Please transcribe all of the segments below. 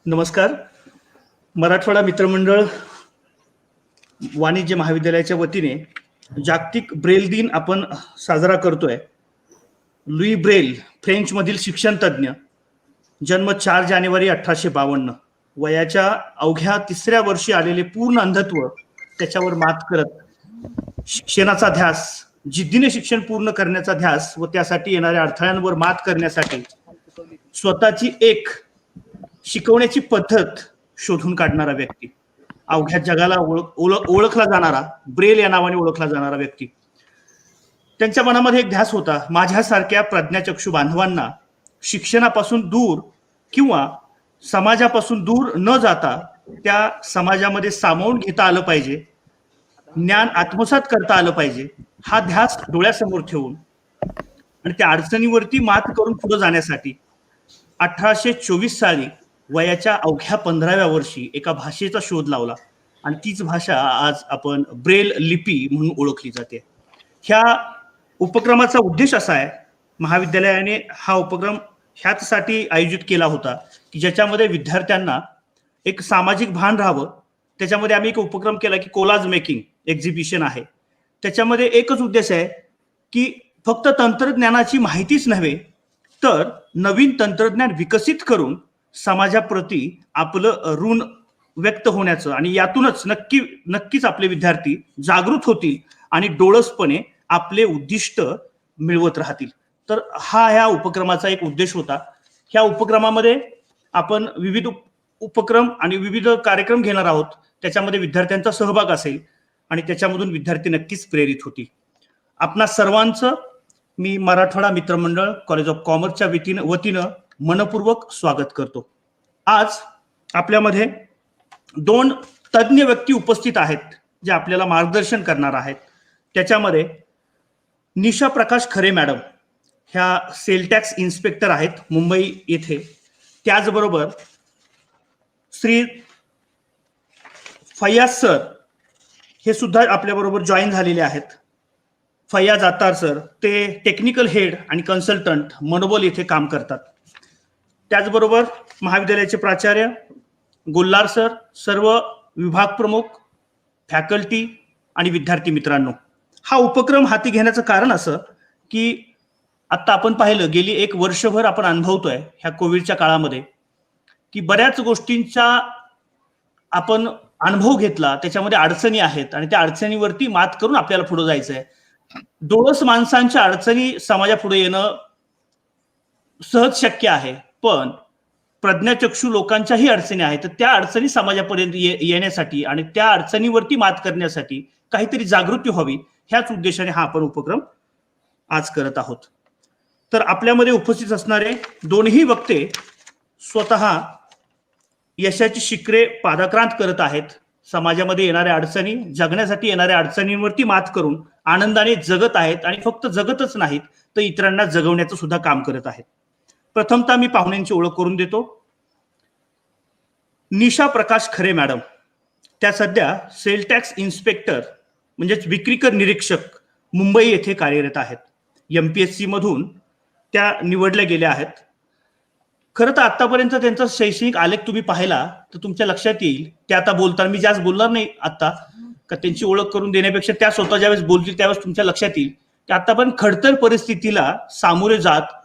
नमस्कार. मराठवाडा मित्रमंडळ वाणिज्य महाविद्यालयाच्या वतीने जागतिक ब्रेल दिन आपण साजरा करतोय. लुई ब्रेल फ्रेंच मधील शिक्षण तज्ञ, जन्म 4 जानेवारी 1852, वयाच्या अवघ्या 3ऱ्या वर्षी आलेले पूर्ण अंधत्व त्याच्यावर मात करत शिक्षणाचा ध्यास, जिद्दीने शिक्षण पूर्ण करण्याचा ध्यास व त्यासाठी येणाऱ्या अडथळ्यांवर मात करण्यासाठी स्वतःची एक शिकवण्याची पद्धत शोधून काढणारा व्यक्ती, अवघ्या जगाला ओळखला जाणारा, ब्रेल या नावाने ओळखला जाणारा व्यक्ती. त्यांच्या मनामध्ये एक ध्यास होता, माझ्यासारख्या प्रज्ञाचक्षू बांधवांना शिक्षणापासून दूर किंवा समाजापासून दूर न जाता त्या समाजामध्ये सामावून घेता आलं पाहिजे, ज्ञान आत्मसात करता आलं पाहिजे. हा ध्यास डोळ्यासमोर ठेवून आणि त्या अडचणीवरती मात करून पुढे जाण्यासाठी 1824 साली वयाच्या अवघ्या 15व्या वर्षी एका भाषेचा शोध लावला आणि तीच भाषा आज आपण ब्रेल लिपी म्हणून ओळखली जाते. ह्या उपक्रमाचा उद्देश असा आहे, महाविद्यालयाने हा उपक्रम ह्याचसाठी आयोजित केला होता की ज्याच्यामध्ये विद्यार्थ्यांना एक सामाजिक भान राहावं. त्याच्यामध्ये आम्ही एक उपक्रम केला की कोलाज मेकिंग एक्झिबिशन आहे. त्याच्यामध्ये एकच उद्देश आहे की फक्त तंत्रज्ञानाची माहितीच नव्हे तर नवीन तंत्रज्ञान विकसित करून समाजाप्रती आपलं ऋण व्यक्त होण्याचं आणि यातूनच नक्कीच आपले विद्यार्थी जागृत होतील आणि डोळसपणे आपले उद्दिष्ट मिळवत राहतील. तर हा ह्या उपक्रमाचा एक उद्देश होता. ह्या उपक्रमामध्ये आपण विविध उपक्रम आणि विविध कार्यक्रम घेणार आहोत. त्याच्यामध्ये विद्यार्थ्यांचा सहभाग असेल आणि त्याच्यामधून विद्यार्थी नक्कीच प्रेरित होतील. आपणा सर्वांचं मी मराठवाडा मित्रमंडळ कॉलेज ऑफ कॉमर्सच्या वतीनं मनपूर्वक स्वागत करतो. आज आपल्यामध्ये 2 तज्ञ व्यक्ती उपस्थित आहेत जे आपल्याला मार्गदर्शन करणार आहेत. त्याच्यामध्ये निशा प्रकाश खरे मॅडम ह्या सेल टॅक्स इन्स्पेक्टर आहेत मुंबई येथे. त्याचबरोबर श्री फैयाज सर हे सुद्धा आपल्याबरोबर जॉईन झालेले आहेत. फैयाज अत्तार सर ते टेक्निकल हेड आणि कन्सल्टंट मनोबल येथे काम करतात. त्याचबरोबर महाविद्यालयाचे प्राचार्य गोल्हार सर, सर्व विभाग प्रमुख, फॅकल्टी आणि विद्यार्थी मित्रांनो, हा उपक्रम हाती घेण्याचं कारण असं की आता आपण पाहिलं गेली 1 वर्षभर आपण अनुभवतोय ह्या कोविडच्या काळामध्ये की बऱ्याच गोष्टींचा आपण अनुभव घेतला, त्याच्यामध्ये अडचणी आहेत आणि त्या अडचणीवरती मात करून आपल्याला पुढे जायचं आहे. डोळस माणसांच्या अडचणी समाजापुढे येणं सहज शक्य आहे, पण प्रज्ञाचक्षू लोकांच्याही अडचणी आहेत. तर त्या अडचणी समाजापर्यंत येण्यासाठी आणि त्या अडचणीवरती मात करण्यासाठी काहीतरी जागृती व्हावी, ह्याच उद्देशाने हा आपण उपक्रम आज करत आहोत. तर आपल्यामध्ये उपस्थित असणारे दोन्ही वक्ते स्वतः यशाची शिखरे पादाक्रांत करत आहेत. समाजामध्ये येणाऱ्या अडचणी, जगण्यासाठी येणाऱ्या अडचणींवरती मात करून आनंदाने जगत आहेत आणि फक्त जगतच नाहीत तर इतरांना जगवण्याचं सुद्धा काम करत आहेत. प्रथमतः मी पाहुण्यांची ओळख करून देतो. निशा प्रकाश खरे मॅडम, त्या सध्या सेल टॅक्स इन्स्पेक्टर म्हणजेच विक्रीकर निरीक्षक मुंबई येथे कार्यरत आहेत. MPSC मधून त्या निवडल्या गेल्या आहेत. खरं तर आतापर्यंत त्यांचा शैक्षणिक आलेख तुम्ही पाहिला तर तुमच्या लक्षात येईल. त्या आता बोलताना मी जास्त बोलणार नाही आता, का त्यांची ओळख करून देण्यापेक्षा त्या स्वतः ज्यावेळेस बोलतील त्यावेळेस तुमच्या लक्षात येईल की आतापर्यंत खडतर परिस्थितीला सामोरे जात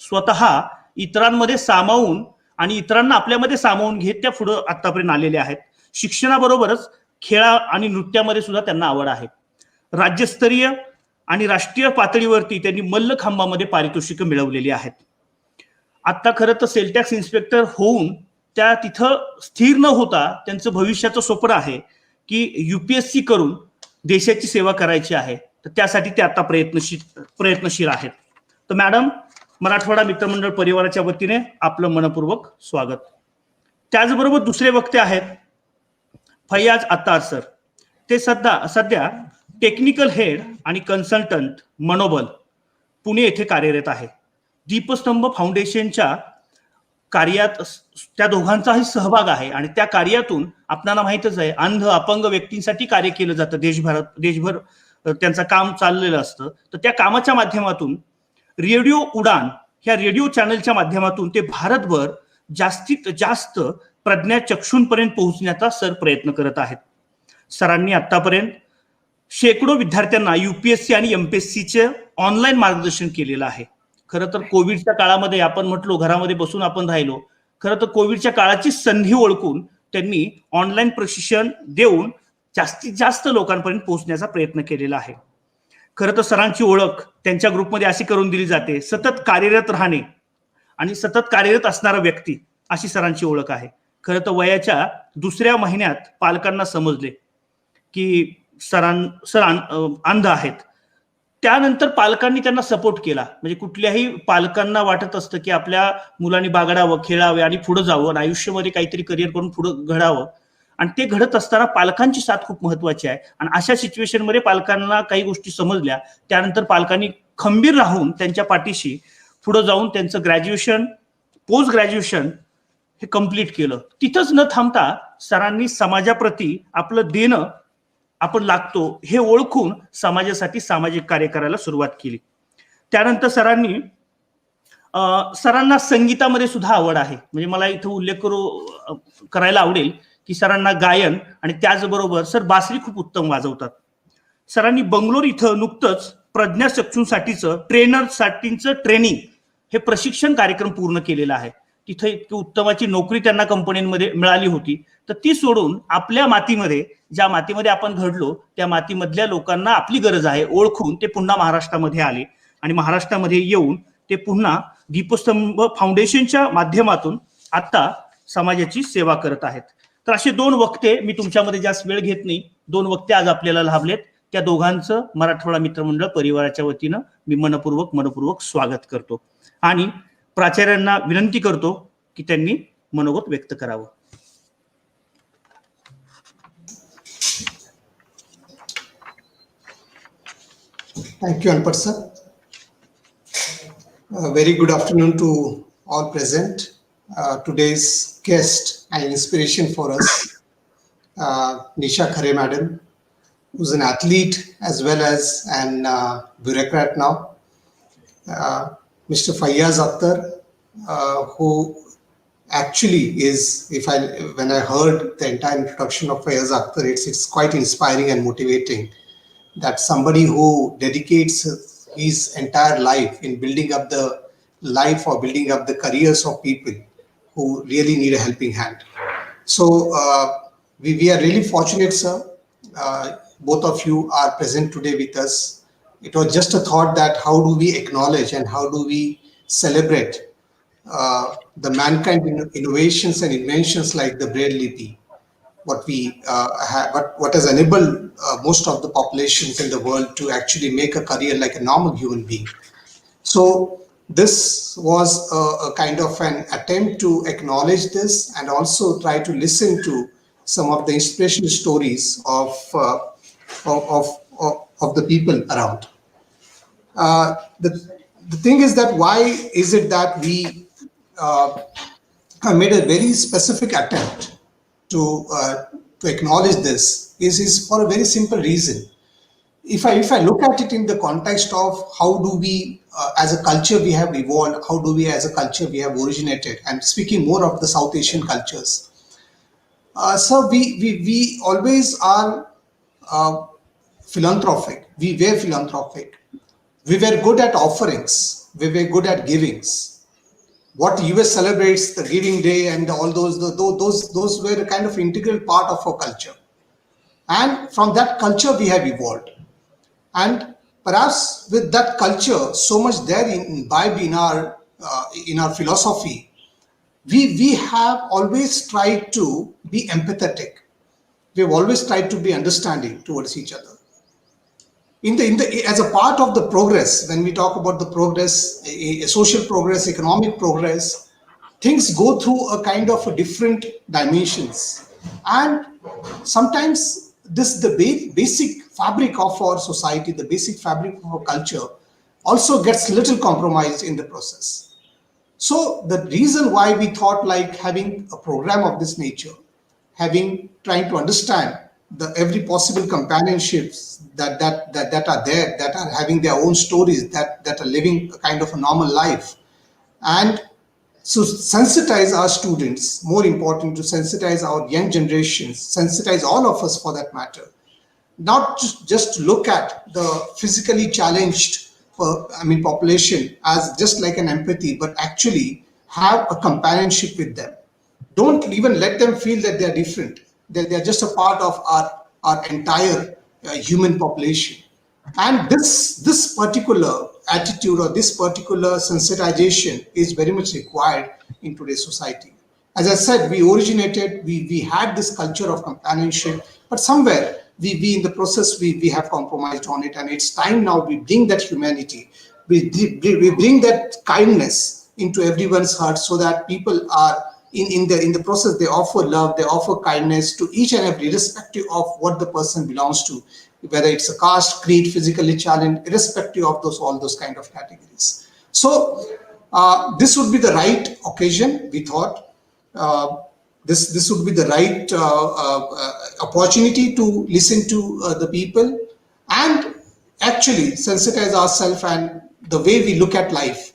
स्वतः इतरांमध्ये सामावून आणि इतरांना आपल्यामध्ये सामावून घेत त्या पुढे आतापर्यंत आलेल्या आहेत. शिक्षणाबरोबरच खेळा आणि नृत्यामध्ये सुद्धा त्यांना आवड आहे. राज्यस्तरीय आणि राष्ट्रीय पातळीवरती त्यांनी मल्लखांबामध्ये पारितोषिकं मिळवलेली आहेत. आता खरं तर सेल टॅक्स इन्स्पेक्टर होऊन त्या तिथं स्थिर न होता त्यांचं भविष्याचं स्वप्न आहे की UPSC करून देशाची सेवा करायची आहे. तर त्यासाठी ते आता प्रयत्नशील आहेत. तर मॅडम, मराठवाडा मित्रमंडळ परिवाराच्या वतीने आपलं मनपूर्वक स्वागत. त्याचबरोबर दुसरे वक्ते आहेत फैयाज अत्तार सर. ते सध्या टेक्निकल हेड आणि कन्सल्टंट मनोबल पुणे येथे कार्यरत आहे. दीपस्तंभ फाउंडेशनच्या कार्यात त्या दोघांचाही सहभाग आहे आणि त्या कार्यातून आपल्याला माहितच आहे अंध अपंग व्यक्तींसाठी कार्य केलं जातं. देशभर त्यांचं काम चाललेलं असतं. तर त्या कामाच्या माध्यमातून रेडिओ उडान ह्या रेडिओ चॅनलच्या माध्यमातून ते भारतभर जास्तीत जास्त प्रज्ञाचक्षूंपर्यंत पोहोचण्याचा सर प्रयत्न करत आहेत. सरांनी आतापर्यंत शेकडो विद्यार्थ्यांना UPSC आणि MPSCचे ऑनलाईन मार्गदर्शन केलेलं आहे. खरं तर कोविडच्या काळामध्ये आपण म्हटलो घरामध्ये बसून आपण राहिलो, खरं तर कोविडच्या काळाची संधी ओळखून त्यांनी ऑनलाईन प्रशिक्षण देऊन जास्तीत जास्त लोकांपर्यंत पोहोचण्याचा प्रयत्न केलेला आहे. खरं तर सरांची ओळख त्यांच्या ग्रुपमध्ये अशी करून दिली जाते, सतत कार्यरत राहणे आणि सतत कार्यरत असणारा व्यक्ती, अशी सरांची ओळख आहे. खरं तर वयाच्या दुसऱ्या महिन्यात पालकांना समजले की सर अंध आहेत. त्यानंतर पालकांनी त्यांना सपोर्ट केला. म्हणजे कुठल्याही पालकांना वाटत असतं की आपल्या मुलांनी बागडावं, खेळावे आणि पुढे जावं आणि आयुष्यामध्ये काहीतरी करिअर करून पुढे घडावं, आणि ते घडत असताना पालकांची साथ खूप महत्वाची आहे. आणि अशा सिच्युएशनमध्ये पालकांना काही गोष्टी समजल्या, त्यानंतर पालकांनी खंबीर राहून त्यांच्या पाठीशी पुढे जाऊन त्यांचं ग्रॅज्युएशन, पोस्ट ग्रॅज्युएशन हे कम्प्लीट केलं. तिथंच न थांबता सरांनी समाजाप्रती आपलं देणं आपण लागतो हे ओळखून समाजासाठी सामाजिक कार्य करायला सुरुवात केली. त्यानंतर सरांना संगीतामध्ये सुद्धा आवड आहे. म्हणजे मला इथं उल्लेख करायला आवडेल की सरांना गायन आणि त्याचबरोबर सर बासरी खूप उत्तम वाजवतात. सरांनी बंगलोर इथं नुकतंच प्रज्ञाचक्षूंसाठीचं ट्रेनरसाठीचं ट्रेनिंग हे प्रशिक्षण कार्यक्रम पूर्ण केलेला आहे. तिथे इतकी उत्तमाची नोकरी त्यांना कंपनीमध्ये मिळाली होती, तर ती सोडून आपल्या मातीमध्ये, ज्या मातीमध्ये आपण घडलो त्या मातीमधल्या लोकांना आपली गरज आहे ओळखून ते पुन्हा महाराष्ट्रामध्ये आले आणि महाराष्ट्रामध्ये येऊन ते पुन्हा दीपस्तंभ फाउंडेशनच्या माध्यमातून आता समाजाची सेवा करत आहेत. तर असे दोन वक्ते, मी तुमच्यामध्ये जास्त वेळ घेत नाही, दोन वक्ते आज आपल्याला लाभलेत. त्या दोघांचं मराठवाडा मित्रमंडळ परिवाराच्या वतीनं मी मनपूर्वक स्वागत करतो आणि प्राचार्यांना विनंती करतो की त्यांनी मनोगत व्यक्त करावं. Thank you, Anpad sir. Very good afternoon to all present. Today's guest and inspiration for us, Nisha Khare madam, who's an athlete as well as an bureaucrat now. Mr. Fayyaz Akhtar, who actually is, when I heard the entire introduction of Fayyaz Akhtar, it's quite inspiring and motivating. That somebody who dedicates his entire life in building up the life or building up the careers of people who really need a helping hand. So we are really fortunate, sir. Both of you are present today with us. It was just a thought that how do we acknowledge and how do we celebrate the mankind innovations and inventions like the Braille Lipi, what we have, what has enabled most of the populations in the world to actually make a career like a normal human being. So this was a kind of an attempt to acknowledge this and also try to listen to some of the inspirational stories of the people around. The thing is that why is it that we have made a very specific attempt to acknowledge this is for a very simple reason. If I look at it in the context of how do we as a culture we have evolved, how do we as a culture we have originated, and speaking more of the South Asian cultures, so we always are philanthropic. We were philanthropic. We were good at offerings. We were good at givings. What US celebrates, the Giving Day and all those were a kind of integral part of our culture. And from that culture we have evolved. And perhaps with that culture so much there imbibed in our philosophy, we have always tried to be empathetic. We have always tried to be understanding towards each other. As a part of the progress, when we talk about the progress, social progress, economic progress, things go through a kind of a different dimensions, and sometimes the basic fabric of our society, the basic fabric of our culture also gets little compromised in the process. So the reason why we thought like having a program of this nature, trying to understand the every possible companionships that are there, that are having their own stories, that are living a kind of a normal life, and So sensitize our students, more important to sensitize our young generations, sensitize all of us for that matter. Not just look at the physically challenged population as just like an empathy, but actually have a companionship with them. Don't even let them feel that they're different. They're just a part of our entire human population. And this particular attitude or this particular sensitization is very much required in today's society. As I said, we had this culture of companionship, but somewhere we in the process we have compromised on it, and it's time now we bring that humanity, we bring that kindness into everyone's heart, so that people are in the process, they offer love, they offer kindness to each and every, irrespective of what the person belongs to, whether it's a caste, creed, physically challenged, irrespective of all those kind of categories. So this would be the right occasion, we thought. This would be the right opportunity to listen to the people and actually sensitize ourselves and the way we look at life,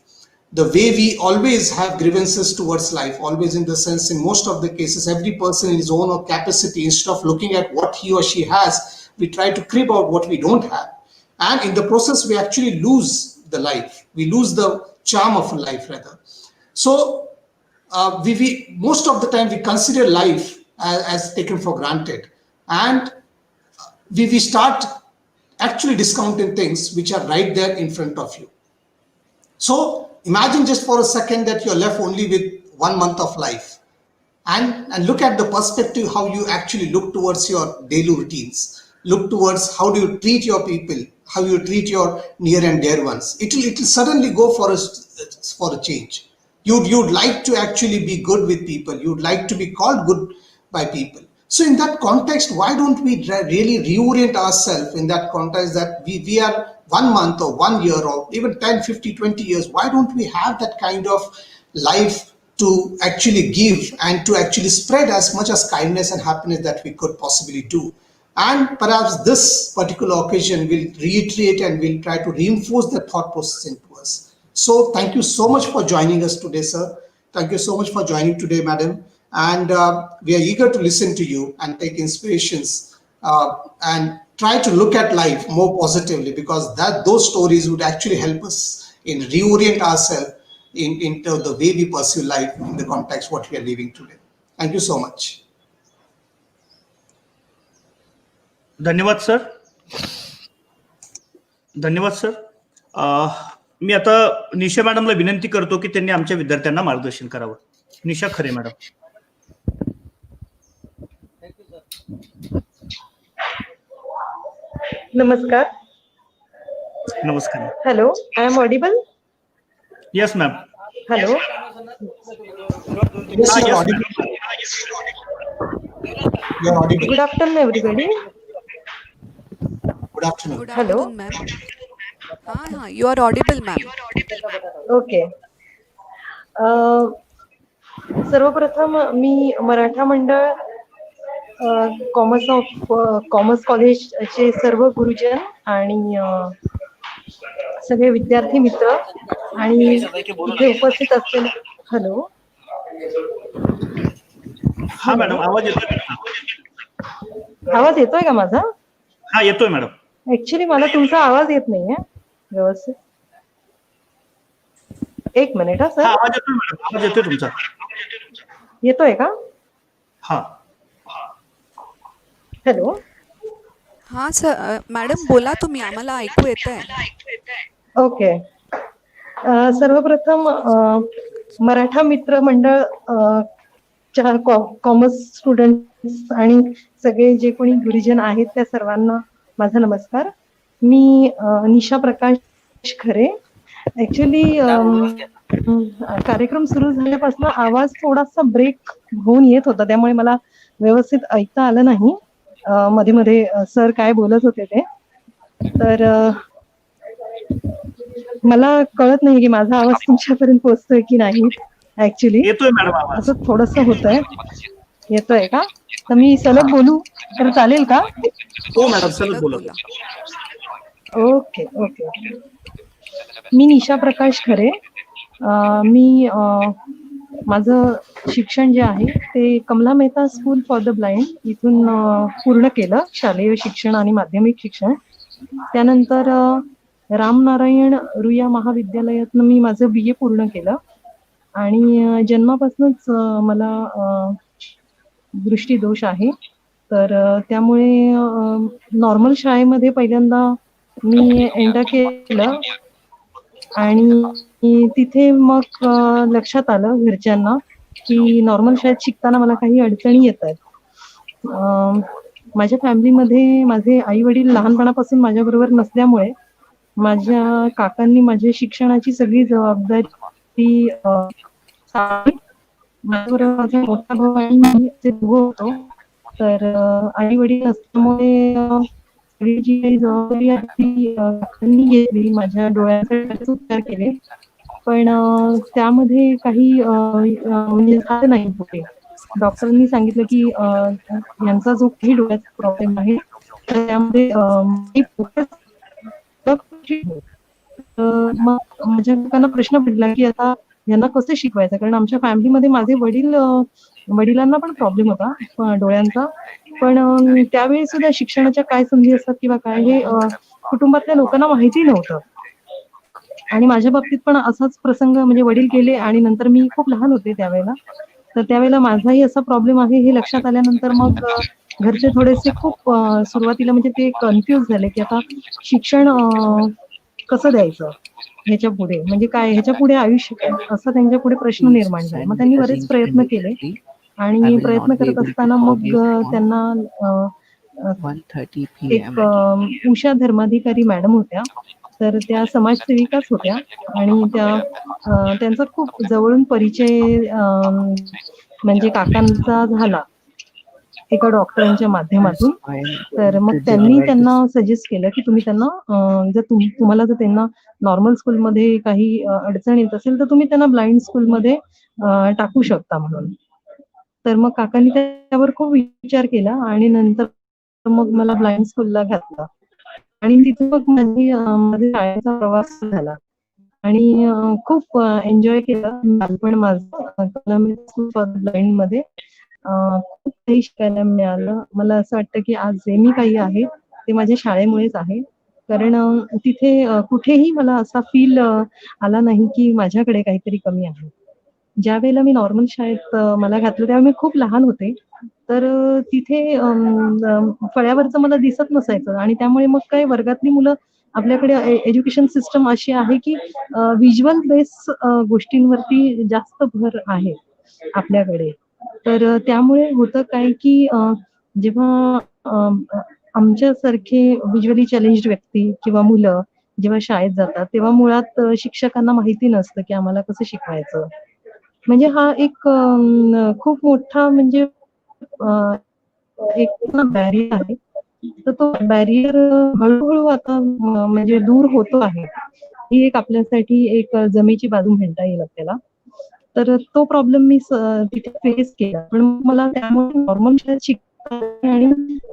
the way we always have grievances towards life, always in the sense, in most of the cases, every person in his own capacity, instead of looking at what he or she has, we try to crib out what we don't have. And in the process, we actually lose the life. We lose the charm of life, rather. So we most of the time we consider life as taken for granted, and we start actually discounting things which are right there in front of you. So imagine just for a second that you're left only with 1 month of life, and look at the perspective how you actually look towards your daily routines, look towards how do you treat your people, how you treat your near and dear ones. It will suddenly go for a change. You'd like to actually be good with people. You'd like to be called good by people. So in that context, why don't we really reorient ourselves in that context that we are 1 month or 1 year or even 10, 50, 20 years? Why don't we have that kind of life to actually give and to actually spread as much as kindness and happiness that we could possibly do? And perhaps this particular occasion will reiterate and will try to reinforce the thought process into us. So thank you so much for joining us today, sir. Thank you so much for joining today, madam. And we are eager to listen to you and take inspirations and try to look at life more positively, because those stories would actually help us in reorient ourselves into the way we pursue life in the context what we are living today. Thank you so much. धन्यवाद sir. धन्यवाद sir. मी आता निशा मॅडमला विनंती करतो की त्यांनी आमच्या विद्यार्थ्यांना मार्गदर्शन करावं. निशा खरे मॅडम. नमस्कार. नमस्कार. Hello, I am audible? Yes, ma'am. Hello. Yes, you are audible. You are audible. Good afternoon, everybody. Good afternoon. Good Hello? afternoon, ma'am. You are audible, ma'am. Okay. सर्वप्रथम मी मराठा मंडळ कॉमर्स कॉलेजचे सर्व गुरुजन आणि सगळे विद्यार्थी मित्र आणि इथे उपस्थित असलेले. हॅलो. हा मॅडम, आवाज येतोय? आवाज येतोय का माझा? हा येतोय मॅडम. ऍक्च्युली मला तुमचा आवाज येत नाहीये व्यवस्थित. एक मिनिट. हा सर, आवाज येतोय मॅडम, आवाज येतोय तुमचा. येतोय का? हा. हॅलो. हा सर, मॅडम बोला तुम्ही, आम्हाला ऐकू येतंय. ओके. सर्वप्रथम मराठा मित्र मंडळ कॉमर्स स्टुडंट आणि सगळे जे कोणी गुरुजन आहेत त्या सर्वांना माझा नमस्कार. मी निशा प्रकाश खरे. ऍक्च्युली कार्यक्रम सुरू झाल्यापासून आवाज थोडासा ब्रेक होऊन येत होता, त्यामुळे मला व्यवस्थित ऐकता आलं नाही. मध्ये मध्ये सर काय बोलत होते ते, तर मला कळत नाही की माझा आवाज तुमच्यापर्यंत पोहोचतोय की नाही. ऍक्च्युली येतोय मॅडम आवाज. असं थोडस होतंय. येतोय का? तर मी सलग बोलू तर चालेल का? हो मॅडम, सलग बोला. Okay okay. मी निशा प्रकाश खरे. मी माझं शिक्षण जे आहे ते Kamala Mehta school for the blind इथून पूर्ण केलं, शालेय शिक्षण आणि माध्यमिक शिक्षण. त्यानंतर रामनारायण रुईया महाविद्यालयातनं मी माझं BA पूर्ण केलं आणि जन्मापासूनच मला दृष्टिदोष आहे. तर त्यामुळे नॉर्मल शाळेमध्ये पहिल्यांदा मी एंटर केलं आणि तिथे मग लक्षात आलं घरच्यांना की नॉर्मल शाळेत शिकताना मला काही अडचणी येत आहेत. माझ्या फॅमिलीमध्ये माझे आई वडील लहानपणापासून माझ्याबरोबर नसल्यामुळे माझ्या काकांनी माझ्या शिक्षणाची सगळी जबाबदारी सांभाळली. माझ्याबरोबर माझा मोठा भाऊ आणि मी असे दोघं होतो. तर आई वडील नसल्यामुळे सगळी जी काही जबाबदारी आहे ती काकांनी घेतली. माझ्या डोळ्यांचे बरेच उपचार केले, पण त्यामध्ये काही म्हणजे झालं नाही पुढे. डॉक्टरांनी सांगितलं की यांचा जो काही डोळ्याचा प्रॉब्लेम आहे तर त्यामध्ये मग माझ्या काकांना प्रश्न पडला की आता यांना कसं शिकवायचं, कारण आमच्या फॅमिलीमध्ये माझे वडिलांना पण प्रॉब्लेम होता डोळ्यांचा, पण त्यावेळी सुद्धा शिक्षणाच्या काय संधी असतात किंवा काय हे कुटुंबातल्या लोकांना माहिती नव्हतं. आणि माझ्या बाबतीत पण असाच प्रसंग, म्हणजे वडील गेले आणि नंतर मी खूप लहान होते त्यावेळेला. तर त्यावेळेला माझाही असा प्रॉब्लेम आहे हे लक्षात आल्यानंतर मग घरचे थोडेसे खूप सुरुवातीला म्हणजे ते कन्फ्यूज झाले की आता शिक्षण कसं द्यायचं ह्याच्या पुढे, म्हणजे काय ह्याच्या पुढे आयुष्य काय, असा त्यांच्या पुढे प्रश्न निर्माण झाला. मग त्यांनी बरेच प्रयत्न केले आणि प्रयत्न करत असताना मग त्यांना एक उषा धर्माधिकारी मॅडम होत्या, तर त्या समाजसेविकाच होत्या आणि त्यांचा खूप जवळून परिचय म्हणजे काकांचा झाला एका डॉक्टरांच्या माध्यमातून. तर मग त्यांनी त्यांना सजेस्ट केलं की तुम्ही त्यांना जर तुम्हाला जर त्यांना नॉर्मल स्कूलमध्ये काही अडचण येत असेल तर तुम्ही त्यांना ब्लाइंड स्कूलमध्ये टाकू शकता म्हणून. तर मग काकांनी त्यावर खूप विचार केला आणि नंतर मग मला ब्लाइंड स्कूलला घातलं आणि तिथे मग माझ्या शाळेचा प्रवास झाला आणि खूप एन्जॉय केलं बालपण माझं स्कूल फॉर ब्लाइंड मध्ये. खूप काही शिकायला मिळालं. मला असं वाटतं की आज जे मी काही आहे ते माझ्या शाळेमुळेच आहे, कारण तिथे कुठेही मला असा फील आला नाही की माझ्याकडे काहीतरी कमी आहे. ज्या वेळेला मी नॉर्मल शाळेत मला घातलं तेव्हा मी खूप लहान होते, तर तिथे फळ्यावरचं मला दिसत नसायचं आणि त्यामुळे मग काय वर्गातली मुलं, आपल्याकडे एज्युकेशन सिस्टम अशी आहे की व्हिज्युअल बेस गोष्टींवरती जास्त भर आहे आपल्याकडे. तर त्यामुळे होतं काय की जेव्हा आमच्यासारखे व्हिज्युअली चॅलेंज्ड व्यक्ती किंवा मुलं जेव्हा शाळेत जातात तेव्हा मुळात शिक्षकांना माहिती नसतं की आम्हाला कसं शिकवायचं. म्हणजे हा एक खूप मोठा म्हणजे एक बॅरियर आहे. तर तो बॅरियर हळूहळू आता म्हणजे दूर होतो आहे. ही एक आपल्यासाठी एक जमेची बाजू म्हणता येईल आपल्याला. तर तो प्रॉब्लेम मी तिथे फेस केला. पण मला त्यामुळे नॉर्मल शाळेत शिकताना आणि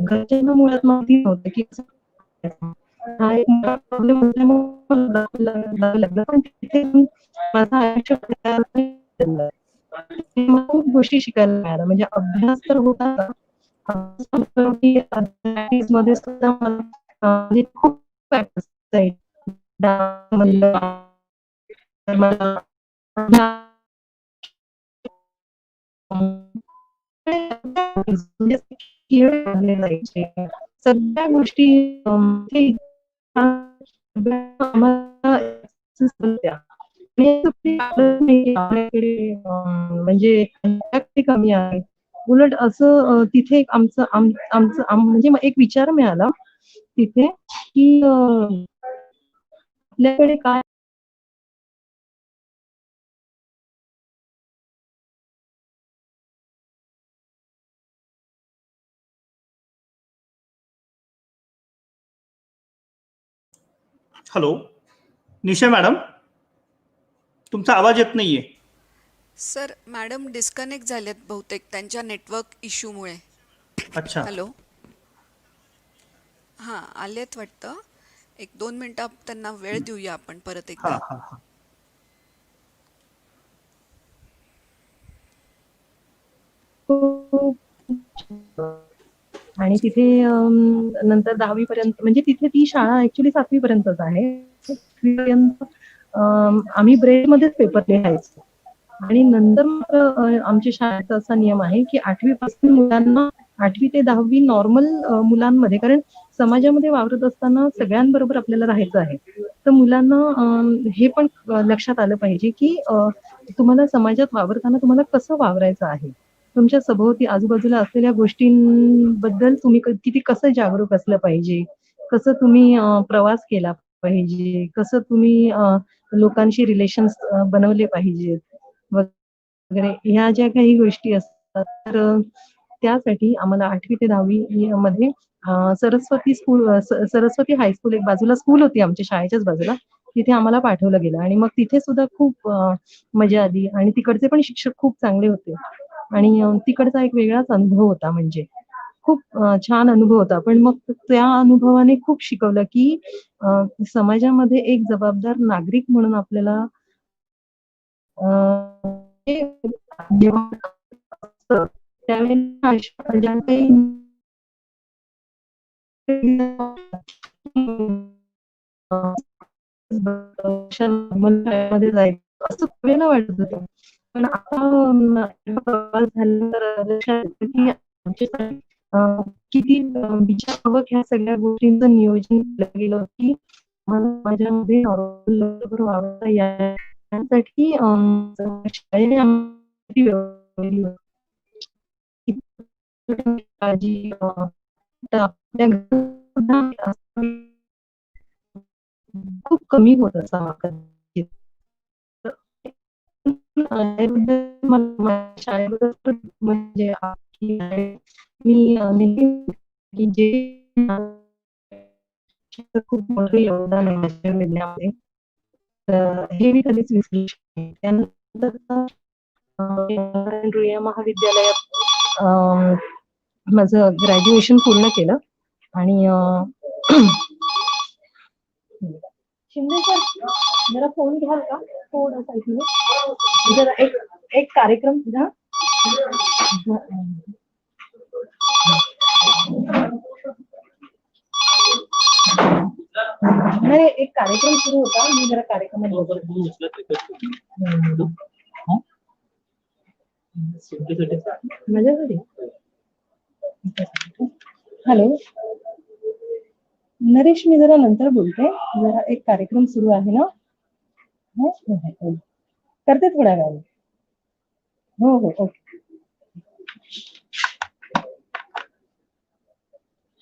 घरच्यांना मुळात माहिती नव्हतं की कसं करायचं. हा एक मोठा प्रॉब्लेम असल्यामुळे मला जावं लागलं. पण तिथे मी माझं आयुष्य बदललं. मला खूप गोष्टी शिकायला मिळाल्या. म्हणजे अभ्यास तर होता, मध्ये सुद्धा मला म्हणजे खूप डान्स म्हणलं तर मला म्हणजे जायचे. सगळ्या गोष्टी ते आम्हाला होत्या. आपल्याकडे म्हणजे कमी आहे. उलट असं तिथे एक आमचं म्हणजे एक विचार मिळाला तिथे की आपल्याकडे काय हॅलो, निशा मॅडम, तुमचा आवाज येत नाहीये. सर मॅडम डिस्कनेक्ट झालेत बहुतेक त्यांच्या नेटवर्क इश्यूमुळे. अच्छा. हॅलो, हां आलेत वाटतं. 1-2 मिनटं त्यांना वेळ देऊया आपण परत हा एकदा. हा हा. खूप आणि तिथे नंतर 10वी पर्यंत म्हणजे तिथे ती शाळा ऍक्च्युली 7वी पर्यंतच आहे. 8वी पर्यंत आम्ही ब्रेलमध्येच पेपर लिहायचो आणि नंतर मात्र आमच्या शाळेचा असा नियम आहे की 8वी पासून मुलांना 8वी ते 10वी नॉर्मल मुलांमध्ये, कारण समाजामध्ये वावरत असताना सगळ्यांबरोबर आपल्याला राहायचं आहे. तर मुलांना हे पण लक्षात आलं पाहिजे की तुम्हाला समाजात वावरताना तुम्हाला कसं वावरायचं आहे. तुमच्या सभोवती आजूबाजूला असलेल्या गोष्टींबद्दल तुम्ही किती कसं जागरूक असलं पाहिजे, कसं तुम्ही प्रवास केला पाहिजे, कसं तुम्ही लोकांशी रिलेशन्स बनवले पाहिजेत वगैरे ह्या ज्या काही गोष्टी असतात. तर त्यासाठी आम्हाला 8वी ते 10वी मध्ये सरस्वती स्कूल सरस्वती हायस्कूल एक बाजूला स्कूल होती आमच्या शाळेच्याच बाजूला. तिथे आम्हाला पाठवलं गेलं आणि मग तिथे सुद्धा खूप मजा आली आणि तिकडचे पण शिक्षक खूप चांगले होते आणि तिकडचा एक वेगळाच अनुभव होता. म्हणजे खूप छान अनुभव होता. पण मग त्या अनुभवाने खूप शिकवलं की समाजामध्ये एक जबाबदार नागरिक म्हणून आपल्याला हे जेव्हा असतं त्यावेळेला ज्या काही शाळेमध्ये जायचं असं सगळ्यांना वाटत होतं. पण आता प्रवास झाल्यानंतर लक्षात येतं की आमच्यासाठी किती विचारपूर्वक ह्या सगळ्या गोष्टींचं नियोजन केलं गेलं की मला माझ्यामध्ये नॉर्मल वावरता यासाठी शाळेने आम्हाला काळजी आपल्या खूप कमी होत असावा कदाचित. त्याबद्दल मला शाळेबद्दल म्हणजे मी नेहमी की जे खूप मोठं योगदान आहे माझ्या निर्णयामध्ये. तर हे मी कधीच विसरू शकत नाही. त्यानंतर रुईया महाविद्यालयात माझं ग्रॅज्युएशन पूर्ण केलं आणि शिंदे सर जरा फोन घ्याल का थोडासा इथे जरा एक कार्यक्रम सुद्धा नाही एक कार्यक्रम सुरू होता मी जरा कार्यक्रमात माझ्यासाठी. हॅलो नरेश, मी जरा नंतर बोलते, जरा एक कार्यक्रम सुरू आहे ना. हो करते थोड्या वेळाने. हो हो ओके.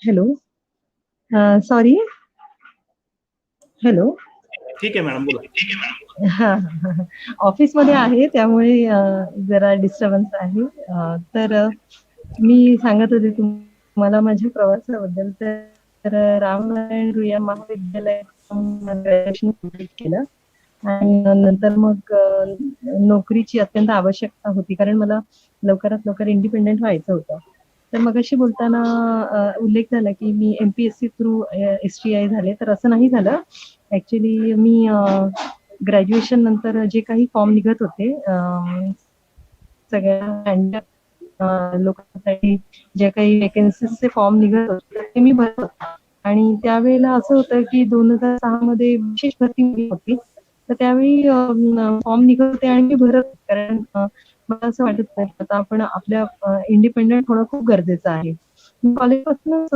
Hello sorry. हॅलो ठीक आहे मॅडम, बोला. हा ऑफिसमध्ये आहे त्यामुळे जरा डिस्टर्बन्स आहे. तर मी सांगत होते तुम्हाला माझ्या प्रवासाबद्दल. तर रामनारायण रुईया महाविद्यालयात ग्रॅज्युएशन कंप्लीट केलं आणि नंतर मग नोकरीची अत्यंत आवश्यकता होती कारण मला लवकरात लवकर इंडिपेंडेंट व्हायचं होतं. तर मग अशी बोलताना उल्लेख झाला की मी MPSC थ्रू STI झाले. तर असं नाही झालं. ऍक्च्युली मी ग्रॅज्युएशन नंतर जे काही फॉर्म निघत होते सगळ्या लोकांसाठी जे काही वेकेन्सीजचे फॉर्म निघत होते ते मी भरत होते. आणि त्यावेळेला असं होतं की 2006 मध्ये विशेष भरती होती. तर त्यावेळी फॉर्म निघत होते आणि मी भरत होते. कारण मला असं वाटत होतं की आता आपण आपल्या इंडिपेंडेंट होणं खूप गरजेचं आहे. मी कॉलेजपासूनच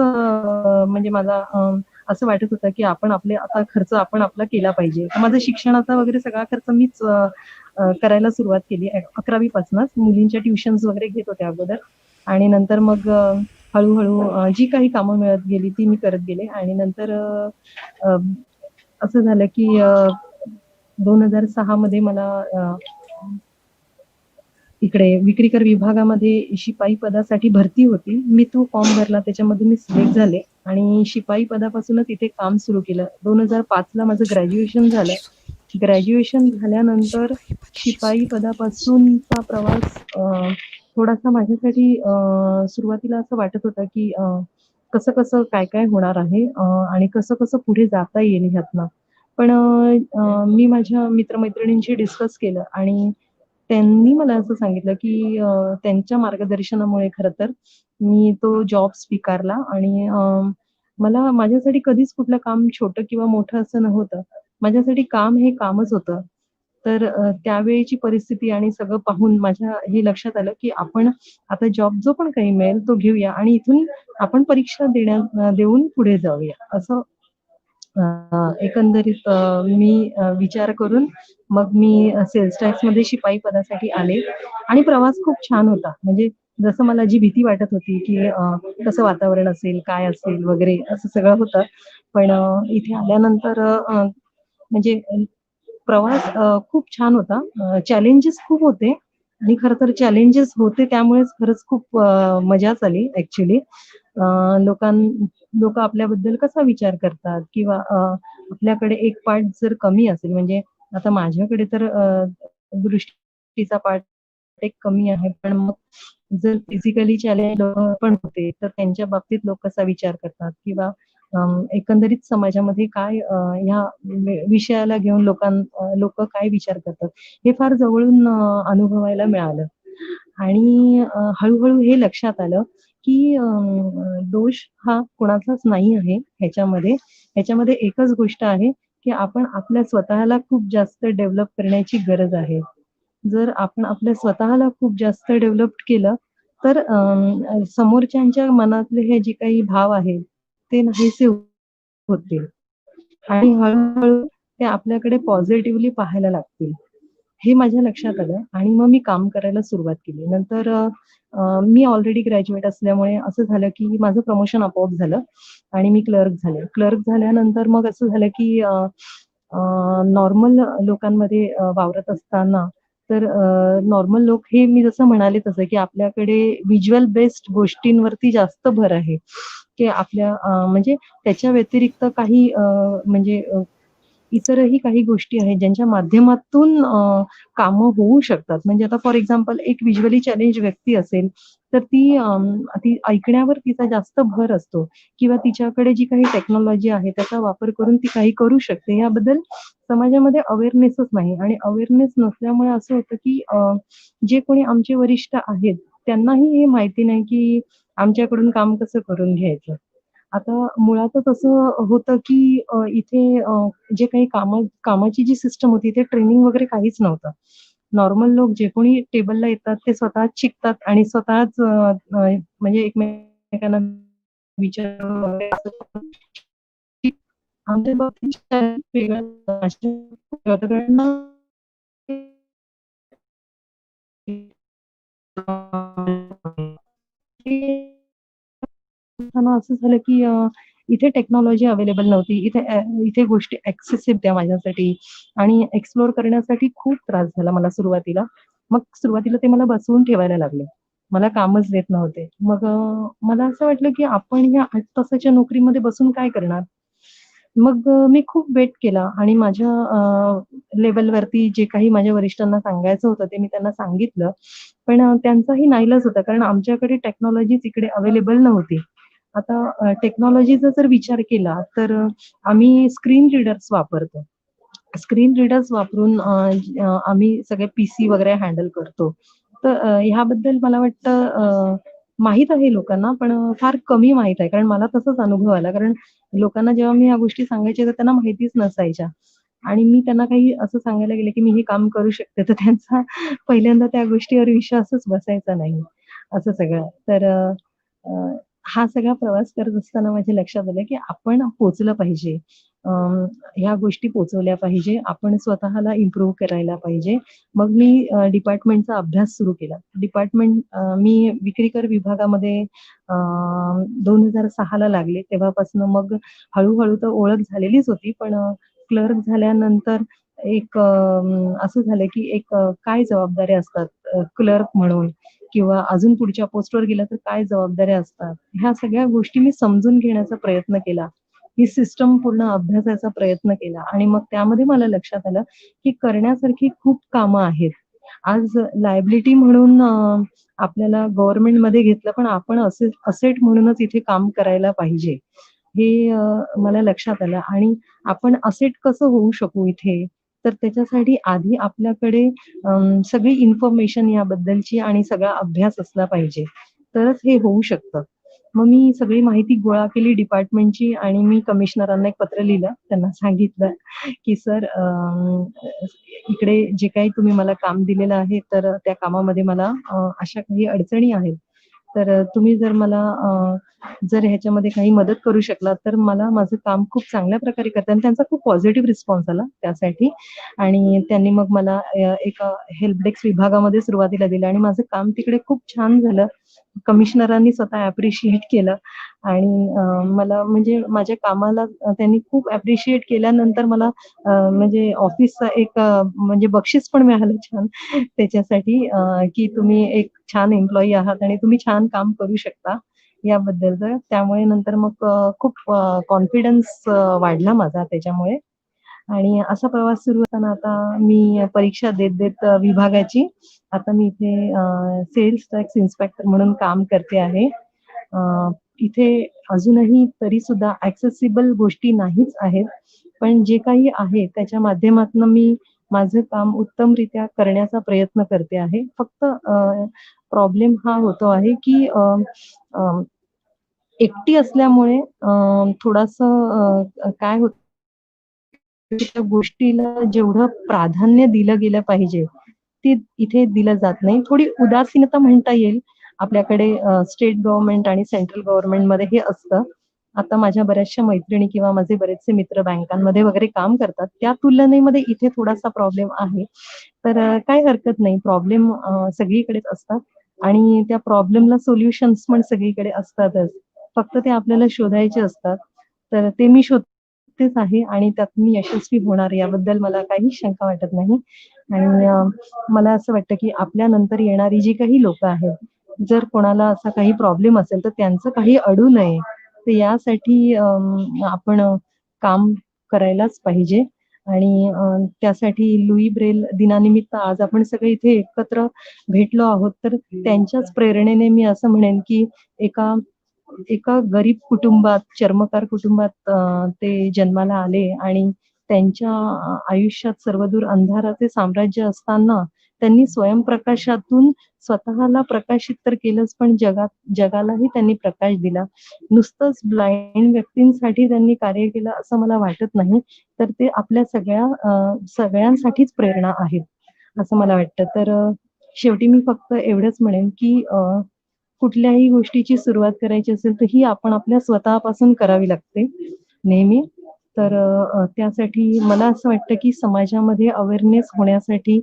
म्हणजे मला असं वाटत होतं की आपण आपले आता खर्च आपण आपला केला पाहिजे. माझा शिक्षणाचा वगैरे सगळा खर्च मीच करायला सुरुवात केली. 11वी पासूनच मुलींच्या ट्युशन्स वगैरे घेत होते अगोदर आणि नंतर मग हळूहळू जी काही कामं मिळत गेली ती मी करत गेले आणि नंतर असं झालं की 2006 मध्ये मला इकडे विक्रीकर विभागामध्ये शिपाई पदासाठी भरती होती. मी तो फॉर्म भरला, त्याच्यामध्ये मी सिलेक्ट झाले आणि शिपाई पदापासूनच इथे काम सुरू केलं. 2005 ला माझं ग्रॅज्युएशन झालं. ग्रॅज्युएशन झाल्यानंतर शिपाई पदापासूनचा प्रवास थोडासा माझ्यासाठी सुरुवातीला असं वाटत होतं की कसं कसं काय काय होणार आहे आणि कसं कसं पुढे जाता येईल ह्यातनं. पण मी माझ्या मित्रमैत्रिणींशी डिस्कस केलं आणि त्यांनी मला असं सांगितलं, की त्यांच्या मार्गदर्शनामुळे खरं तर मी तो जॉब स्वीकारला आणि मला माझ्यासाठी कधीच कुठलं काम छोटं किंवा मोठं असं नव्हतं. माझ्यासाठी काम हे कामच होतं. तर त्यावेळीची परिस्थिती आणि सगळं पाहून माझ्या हे लक्षात आलं, की आपण आता जॉब जो पण काही मिळेल तो घेऊया आणि इथून आपण परीक्षा देऊन पुढे जाऊया. असं एकंदरीत मी विचार करून मग मी सेल्स टॅक्समध्ये शिपाई पदासाठी आले आणि प्रवास खूप छान होता. म्हणजे जसं मला जी भीती वाटत होती, की कसं वातावरण असेल, काय असेल वगैरे असं सगळं होतं. पण इथे आल्यानंतर म्हणजे प्रवास खूप छान होता. चॅलेंजेस खूप होते आणि खरं तर चॅलेंजेस होते त्यामुळेच खरंच खूप मजाच आली ॲक्चुअली. लोकं आपल्याबद्दल कसा विचार करतात किंवा आपल्याकडे एक पार्ट जर कमी असेल म्हणजे आता माझ्याकडे तर दृष्टीचा पार्ट एक कमी आहे. पण मग जर फिजिकली चॅलेंज पण होते, तर त्यांच्या बाबतीत लोक कसा विचार करतात किंवा एकंदरीत समाजामध्ये काय ह्या विषयाला घेऊन लोकं काय विचार करतात, हे फार जवळून अनुभवायला मिळालं. आणि हळू-हळू हे लक्षात आलं, की दोष हा कुणाचाच नाही आहे ह्याच्यामध्ये. ह्याच्यामध्ये एकच गोष्ट आहे, की आपण आपल्या स्वतःला खूप जास्त डेव्हलप करण्याची गरज आहे. जर आपण आपल्या स्वतःला खूप जास्त डेव्हलप केलं, तर समोरच्यांच्या मनातले हे जे काही भाव आहेत, ते नाहीसे होतील आणि हळू ते आपल्याकडे पॉझिटिव्हली पाहायला लागतील. हे माझ्या लक्षात आलं आणि मग मी काम करायला सुरुवात केली. नंतर मी ऑलरेडी ग्रॅज्युएट असल्यामुळे असं झालं, की माझं प्रमोशन आपोआप झालं आणि मी क्लर्क झाले. क्लर्क झाल्यानंतर मग असं झालं, की नॉर्मल लोकांमध्ये वावरत असताना तर नॉर्मल लोक हे मी जसं म्हणाले तसं, की आपल्याकडे व्हिज्युअल बेस्ड गोष्टींवरती जास्त भर आहे, की आपल्या म्हणजे त्याच्या व्यतिरिक्त काही म्हणजे इतरही काही गोष्टी आहेत ज्यांच्या माध्यमातून कामं होऊ शकतात. म्हणजे आता फॉर एक्झाम्पल एक व्हिज्युअली चॅलेंज व्यक्ती असेल, तर ती ऐकण्यावर तिचा जास्त भर असतो किंवा तिच्याकडे जी काही टेक्नॉलॉजी आहे त्याचा वापर करून ती काही करू शकते. याबद्दल समाजामध्ये अवेअरनेसच नाही आणि अवेअरनेस नसल्यामुळे असं होतं, की जे कोणी आमचे वरिष्ठ आहेत, त्यांनाही हे माहिती नाही, की आमच्याकडून काम कसं करून घ्यायचं. आता मुळातच असं होतं, की इथे जे काही कामाची जी सिस्टम होती, ते ट्रेनिंग वगैरे काहीच नव्हतं. नॉर्मल लोक जे कोणी टेबलला येतात, ते स्वतःच शिकतात आणि स्वतःच म्हणजे एकमेकांना विचारून वगैरे असं करून आमच्या बाबतीत वेगळं असताना असं झालं, की इथे टेक्नॉलॉजी अवेलेबल नव्हती. इथे गोष्टी एक्सेसिव्ह त्या माझ्यासाठी आणि एक्सप्लोर करण्यासाठी खूप त्रास झाला मला सुरुवातीला. मग सुरुवातीला ते मला बसवून ठेवायला लागले. मला कामच देत नव्हते. मग मला असं वाटलं, की आपण ह्या 8 तासाच्या नोकरीमध्ये बसून काय करणार? मग मी खूप वेट केला आणि माझ्या लेव्हलवरती जे काही माझ्या वरिष्ठांना सांगायचं होतं, ते मी त्यांना सांगितलं. पण त्यांचाही नाईलाज होता कारण आमच्याकडे टेक्नॉलॉजीच इकडे अवेलेबल नव्हती. आता टेक्नॉलॉजीचा जर विचार केला तर आम्ही स्क्रीन रीडर्स वापरतो. स्क्रीन रीडर्स वापरून आम्ही सगळे पीसी वगैरे हँडल करतो. तर ह्याबद्दल मला वाटतं माहीत आहे लोकांना, पण फार कमी माहीत आहे. कारण मला तसाच अनुभव आला. कारण लोकांना जेव्हा मी ह्या गोष्टी सांगायच्या, तर त्यांना माहितीच नसायच्या. आणि मी त्यांना काही असं सांगायला गेले, की मी हे काम करू शकते, तर त्यांचा पहिल्यांदा त्या गोष्टीवर विश्वासच बसायचा नाही, असं सगळं. तर अ, अ, हा सगळा प्रवास करत असताना माझ्या लक्षात आलं, की आपण पोहोचलं पाहिजे. अ, ह्या गोष्टी पोहोचवल्या पाहिजे. आपण स्वतःला इम्प्रूव्ह करायला पाहिजे. मग मी डिपार्टमेंटचा अभ्यास सुरू केला. मी विक्रीकर विभागामध्ये 2006 ला लागले. तेव्हापासून मग हळू तर ओळख झालेलीच होती. पण क्लर्क झाल्यानंतर असं झालं, की काय जबाबदाऱ्या असतात क्लर्क म्हणून किंवा अजून पुढच्या पोस्टवर गेलं तर काय जबाबदाऱ्या असतात. ह्या सगळ्या गोष्टी मी समजून घेण्याचा प्रयत्न केला. ही सिस्टम पूर्ण अभ्यासाचा प्रयत्न केला आणि मग त्यामध्ये मला लक्षात आलं, की करण्यासारखी खूप कामं आहेत. आज लायबिलिटी म्हणून आपल्याला गव्हर्नमेंटमध्ये घेतलं, पण आपण असेट म्हणूनच इथे काम करायला पाहिजे. हे मला लक्षात आलं आणि आपण असेट कसं होऊ शकू इथे, तर त्याच्यासाठी आधी आपल्याकडे सगळी इन्फॉर्मेशन याबद्दलची आणि सगळा अभ्यास असला पाहिजे, तरच हे होऊ शकतं. मग मी सगळी माहिती गोळा केली डिपार्टमेंटची आणि मी कमिशनरांना एक पत्र लिहिलं. त्यांना सांगितलं, की "सर इकडे जे काही तुम्ही मला काम दिलेलं आहे, तर त्या कामामध्ये मला अशा काही अडचणी आहेत. तर तुम्ही जर मला जर ह्याच्यामध्ये काही मदत करू शकलात, तर मला माझं काम खूप चांगल्या प्रकारे करता" आणि त्यांचा खूप पॉझिटिव्ह रिस्पॉन्स आला त्यासाठी. आणि त्यांनी मग मला एका हेल्प डेस्क विभागामध्ये सुरुवातीला दिलं आणि माझं काम तिकडे खूप छान झालं. कमिशनरांनी स्वतः ॲप्रिशिएट केलं आणि मला म्हणजे माझ्या कामाला त्यांनी खूप ॲप्रिशिएट केल्यानंतर मला म्हणजे ऑफिसचा एक म्हणजे बक्षीस पण मिळालं छान त्याच्यासाठी, की तुम्ही एक छान एम्प्लॉयी आहात आणि तुम्ही छान काम करू शकता याबद्दलचं. त्यामुळे नंतर मग खूप कॉन्फिडन्स वाढला माझा त्याच्यामुळे. आणि असा प्रवास सुरू होताना आता मी परीक्षा देत विभागाची आता मी इथे सेल्स टॅक्स इन्स्पेक्टर म्हणून काम करते आहे. इथे अजूनही तरीसुद्धा ॲक्सेसिबल गोष्टी नाहीच आहेत. पण जे काही आहे त्याच्या माध्यमातून मी माझं काम उत्तमरित्या करण्याचा प्रयत्न करते आहे. फक्त प्रॉब्लेम हा होतो आहे, की एकटी असल्यामुळे थोडंसं काय होतं त्या गोष्टीला जेवढं प्राधान्य दिलं गेलं पाहिजे, ते इथे दिलं जात नाही. थोडी उदासीनता म्हणता येईल. आपल्याकडे स्टेट गव्हर्नमेंट आणि सेंट्रल गव्हर्नमेंटमध्ये हे असतं. आता माझ्या बऱ्याचशा मैत्रिणी किंवा माझे बरेचसे मित्र बँकांमध्ये वगैरे काम करतात. त्या तुलनेमध्ये इथे थोडासा प्रॉब्लेम आहे. तर काही हरकत नाही. प्रॉब्लेम सगळीकडेच असतात आणि त्या प्रॉब्लेमला सोल्युशन्स पण सगळीकडे असतातच. फक्त ते आपल्याला शोधायचे असतात. तर ते मी शोधतेच आहे आणि त्यात मी यशस्वी होणार याबद्दल मला काही शंका वाटत नाही. आणि मला असं वाटतं, की आपल्यानंतर येणारी जी काही लोकं आहेत, जर कोणाला असा काही प्रॉब्लेम असेल, तर त्यांचं काही अडू नये. तर यासाठी आपण काम करायलाच पाहिजे आणि त्यासाठी लुई ब्रेल दिनानिमित्त आज आपण सगळे इथे एकत्र भेटलो आहोत. तर त्यांच्याच प्रेरणेने मी असं म्हणेन, की एका एका गरीब कुटुंबात, चर्मकार कुटुंबात ते जन्माला आले आणि त्यांच्या आयुष्यात सर्वदूर अंधाराचे साम्राज्य असताना त्यांनी स्वयंप्रकाशातून स्वतःला प्रकाशित तर केलंच, पण जगालाही त्यांनी प्रकाश दिला. नुसतंच ब्लाइंड व्यक्तींसाठी त्यांनी कार्य केलं असं मला वाटत नाही. तर ते आपल्या सगळ्यांसाठीच प्रेरणा आहेत, असं मला वाटतं. तर शेवटी मी फक्त एवढंच म्हणेन, की कुठल्याही गोष्टीची सुरुवात करायची असेल, तर ही आपण आपल्या स्वतःपासून करावी लागते नेहमी. तर त्यासाठी मला असं वाटतं, की समाजामध्ये अवेअरनेस होण्यासाठी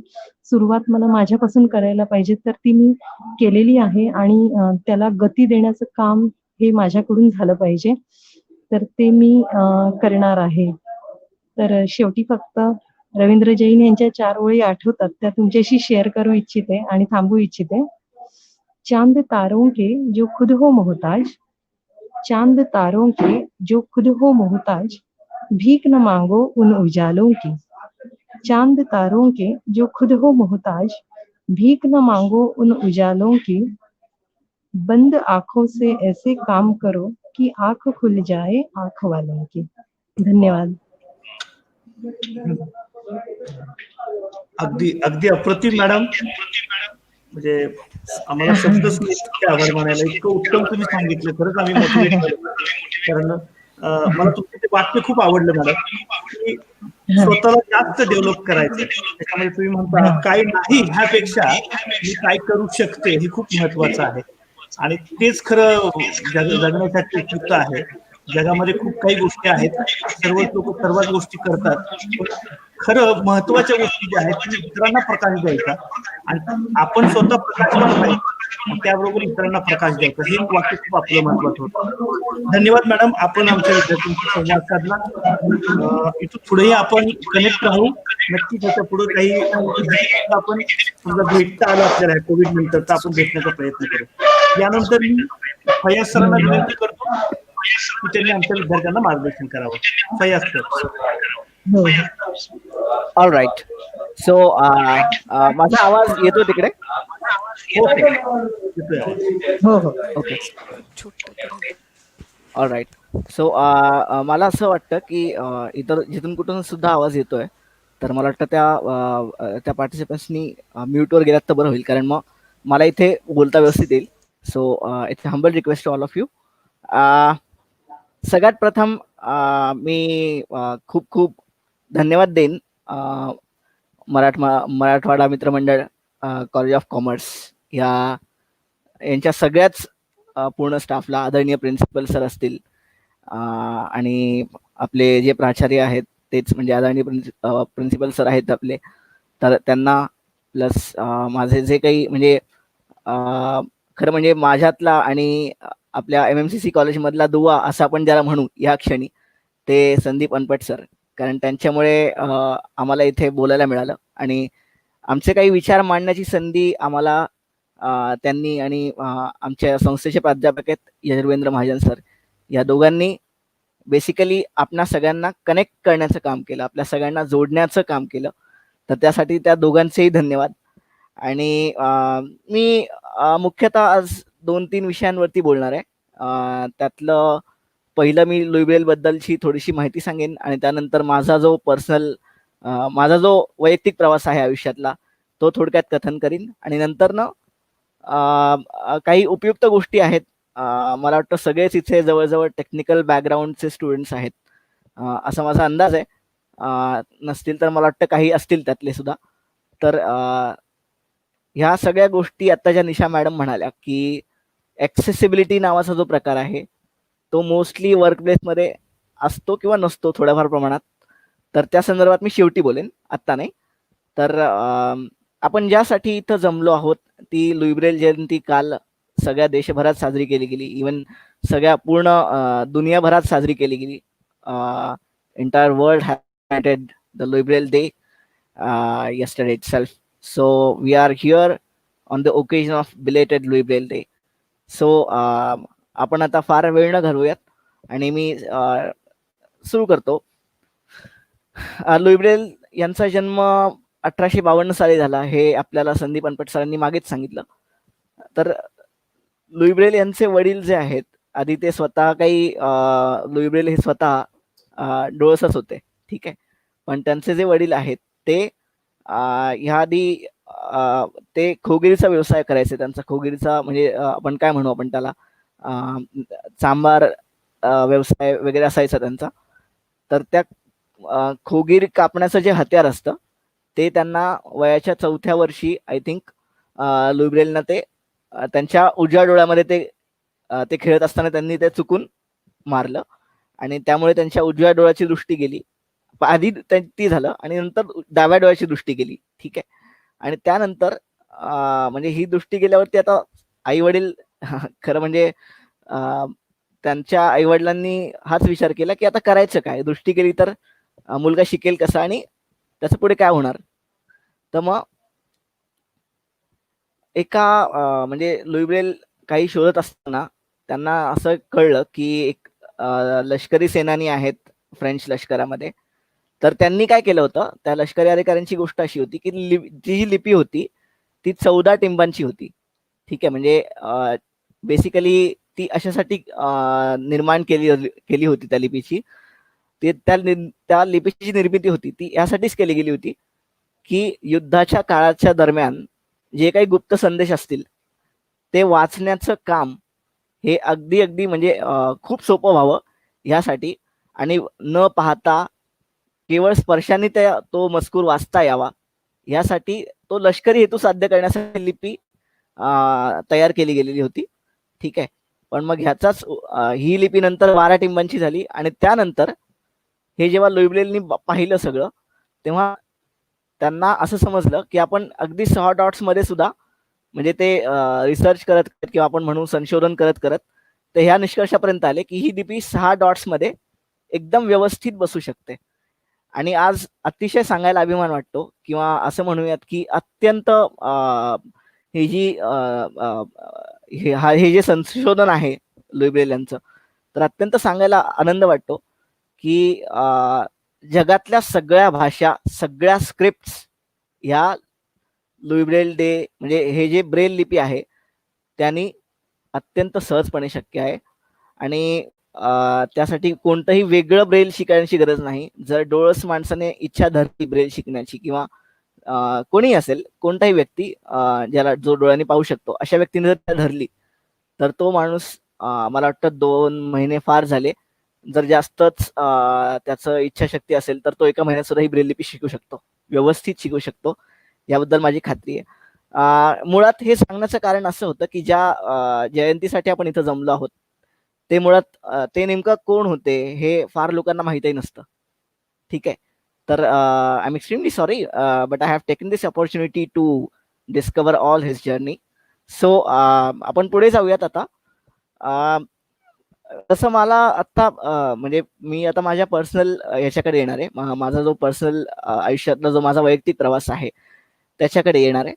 सुरुवात मला माझ्यापासून करायला पाहिजे. तर ती मी केलेली आहे आणि त्याला गती देण्याचं काम हे माझ्याकडून झालं पाहिजे. तर ते मी करणार आहे. तर शेवटी फक्त रवींद्र जैन यांच्या 4 ओळी आठवतात, त्या तुमच्याशी शेअर करू इच्छिते आणि थांबवू इच्छिते. चांद तारों के जो खुद हो मोहताज, चांद तारों के जो खुद हो मोहताज, भीख न मांगो उन उजालों की। चांद तारों के जो खुद हो मोहताज, भीख न मांगो उन उजालों की। बंद आंखों से ऐसे काम करो कि आंख खुल जाए आंख वालों की। धन्यवाद. अगदी अगदी अप्रतिम मॅडम. म्हणजे आम्हाला शब्दच नाही इतके आभार मानायला. इतकं उत्तम तुम्ही सांगितलं. खरंच आम्ही मोटिवेट झालो. कारण मला तुमचं ते वाक्य खूप आवडलं मॅडम, की स्वतःला जास्त डेव्हलप करायचं. त्याच्यामध्ये तुम्ही म्हणता काय नाही ह्यापेक्षा मी काय करू शकते हे खूप महत्वाचं आहे. आणि तेच खरं जगण्यासाठी उपयुक्त आहे. जगामध्ये खूप काही गोष्टी आहेत. सर्वच लोक सर्वच गोष्टी करतात. पण खरं महत्वाच्या गोष्टी ज्या आहेत ती इतरांना प्रकाश द्यायचा आणि आपण स्वतः प्रकाशवान व्हायचं, त्याबरोबर इतरांना प्रकाश द्यायचा. हे वाक्य खूप आपलं महत्वाचं होतं. धन्यवाद मॅडम. आपण आमच्या विद्यार्थ्यांशी संवाद साधला. इथून पुढेही आपण कनेक्ट राहू. नक्कीच याच्या पुढे काही आपण समजा भेटता आलं आपल्याला कोविड नंतर तर आपण भेटण्याचा प्रयत्न करू. यानंतर मी फयाज सरांना विनंती करतो की त्यांनी आमच्या विद्यार्थ्यांना मार्गदर्शन करावं. Fayaz sir. All right. So माझा आवाज येतो तिकडे? हो हो. ओके. छोटं करा. All right. सो मला असं वाटतं की इतर जिथून कुठून सुद्धा आवाज येतोय तर मला वाटतं त्या पार्टिसिपंट्सनी म्यूटवर गेलात तर बरं होईल, कारण मग मला इथे बोलता व्यवस्थित येईल. So it's humble request to all of you. सगळ्यात प्रथम मी खूप खूप धन्यवाद देईन मराठवाडा मित्रमंडळ कॉलेज ऑफ कॉमर्स यांच्या सगळ्याच पूर्ण स्टाफला, आदरणीय प्रिन्सिपल सर असतील आणि आपले जे प्राचार्य आहेत तेच म्हणजे आदरणीय प्रिन्सिपल सर आहेत आपले, तर त्यांना प्लस माझे जे काही म्हणजे खरं म्हणजे माझ्यातला आणि आपल्या MMCC कॉलेजमधला दुवा असं आपण ज्याला म्हणू या क्षणी, ते संदीप अनपट सर. कारण त्यांच्यामुळे आम्हाला इथे बोलायला मिळालं आणि आमचे काही विचार मांडण्याची संधी आम्हाला त्यांनी आणि आमच्या संस्थेचे प्राध्यापक आहेत यजुर्वेंद्र महाजन सर, या दोघांनी बेसिकली आपणा सगळ्यांना कनेक्ट करण्याचं काम केलं, आपल्या सगळ्यांना जोडण्याचं काम केलं. तर त्यासाठी त्या दोघांचेही धन्यवाद. आणि मी मुख्यतः आज 2-3 विषयांवरती बोलणार आहे. त्यातलं पहिलं मी लुई बद्दलची थोडीशी माहिती सांगेन आणि त्यानंतर माझा जो वैयक्तिक प्रवास आहे आयुष्यातला तो थोडक्यात कथन करीन आणि नंतर ना काही उपयुक्त गोष्टी आहेत. मला वाटतं सगळेच इथे जवळजवळ टेक्निकल बॅकग्राऊंडचे स्टुडंट्स आहेत असा माझा अंदाज आहे. नसतील तर मला वाटतं काही असतील त्यातले सुद्धा. तर ह्या सगळ्या गोष्टी आता ज्या निशा मॅडम म्हणाल्या की ॲक्सेसिबिलिटी नावाचा जो प्रकार आहे तो मोस्टली वर्कप्लेसमध्ये असतो किंवा नसतो थोड्याफार प्रमाणात, तर त्या संदर्भात मी शेवटी बोलेन, आत्ता नाही. तर आपण ज्यासाठी इथं जमलो आहोत ती लुई ब्रेल जयंती काल सगळ्या देशभरात साजरी केली गेली, इवन सगळ्या पूर्ण दुनियाभरात साजरी केली गेली. Entire world had the Louis Braille day yesterday itself. So we are here on the occasion of belated Louis Braille Day. So आपण आता फार वेळ न घालवूयात आणि मी सुरू करतो. लुई ब्रेल यांचा जन्म 1852 साली झाला, हे आपल्याला संदीप अनपट सरांनी मागेच सांगितलं. तर लुई ब्रेल यांचे वडील जे आहेत, आधी ते स्वतः काही लुई ब्रेल हे स्वतः डोळसच होते, ठीक आहे. पण त्यांचे जे वडील आहेत ते ह्या आधी ते खोगिरीचा व्यवसाय करायचे. त्यांचा खोगिरीचा म्हणजे आपण काय म्हणू, आपण त्याला चांभार व्यवसाय वगैरे असायचा त्यांचा. तर त्या खोगीर कापण्याचं जे हत्यार असतं ते त्यांना वयाच्या 4थ्या वर्षी आय थिंक लुई ब्रेलनं ते त्यांच्या उजव्या डोळ्यामध्ये ते खेळत असताना त्यांनी ते चुकून मारलं आणि त्यामुळे त्यांच्या उजव्या डोळ्याची दृष्टी गेली. आधी ती झालं आणि नंतर डाव्या डोळ्याची दृष्टी गेली, ठीक आहे. आणि त्यानंतर म्हणजे ही दृष्टी गेल्यावरती आता आई वडील खरं म्हणजे त्यांच्या आई वडिलांनी हाच विचार केला की आता करायचं काय, दृष्टी गेली तर मुलगा शिकेल कसा आणि त्याचं पुढे काय होणार. तर मग एका म्हणजे लुई ब्रेल काही शोधत असताना त्यांना असं कळलं की एक लष्करी सेनानी आहेत फ्रेंच लष्करामध्ये. तर त्यांनी काय केलं होतं, त्या लष्करी अधिकाऱ्यांची गोष्ट अशी होती की जी लिपी होती ती 14 टिंबांची होती, ठीक आहे. म्हणजे बेसिकली ती अशासाठी निर्माण केली होती त्या लिपीची. त्या लिपीची जी निर्मिती होती ती यासाठीच केली गेली होती की युद्धाच्या काळाच्या दरम्यान जे काही गुप्त संदेश असतील ते वाचण्याचं काम हे अगदी म्हणजे खूप सोपं व्हावं ह्यासाठी, आणि न पाहता केवळ स्पर्शाने तो मजकूर वाचता यावा यासाठी तो लष्करी हेतू साध्य करण्यासाठी लिपी तयार केली गेलेली होती, ठीक आहे. पण मग ह्याचाच ही लिपी नंतर 12 टिंबांची झाली आणि त्यानंतर हे जेव्हा लुई ब्रेलनी पाहिलं सगळं तेव्हा त्यांना असं समजलं की आपण अगदी 6 डॉट्स मध्ये सुद्धा म्हणजे ते रिसर्च करत किंवा आपण म्हणू संशोधन करत करत ते ह्या निष्कर्षापर्यंत आले की ही लिपी 6 डॉट्स मध्ये एकदम व्यवस्थित बसू शकते. आणि आज अतिशय सांगायला अभिमान वाटतो किंवा असं म्हणूयात की अत्यंत हे जे संशोधन आहे लुई ब्रेल यांचं, तर अत्यंत सांगायला आनंद वाटतो की जगातल्या सगळ्या भाषा, सगळ्या स्क्रिप्ट्स ह्या लुई ब्रेल डे म्हणजे हे जे ब्रेल लिपी आहे त्यांनी अत्यंत सहजपणे शक्य आहे. आणि त्यासाठी कोणतंही वेगळं ब्रेल शिकायची गरज नाही. जर डोळस माणसाने इच्छा धरली ब्रेल शिकण्याची, किंवा कोणी असेल, कोणताही व्यक्ती ज्याला जो डोळ्यांनी पाहू शकतो, अशा व्यक्तीने जर त्या धरली, तर तो माणूस मला वाटतं 2 महिने फार झाले. जर जास्तच त्याचं इच्छाशक्ती असेल, तर तो 1 महिन्यात सुद्धा ही ब्रेल लिपी शिकू शकतो, व्यवस्थित शिकू शकतो. याबद्दल माझी खात्री आहे. मुळात हे सांगण्याचं कारण असं होतं, की ज्या जयंतीसाठी आपण इथं जमलो आहोत, ते मुळात ते नेमकं कोण होते हे फार लोकांना माहीतही नसतं. ठीक आहे. तर I am extremely sorry, but I have taken this opportunity to discover all his journey. So आपण पुढे जाऊयात आता. तसं मला आत्ता म्हणजे मी आता माझ्या पर्सनल ह्याच्याकडे येणार आहे. माझा जो पर्सनल आयुष्यातला जो माझा वैयक्तिक प्रवास आहे, त्याच्याकडे येणार आहे.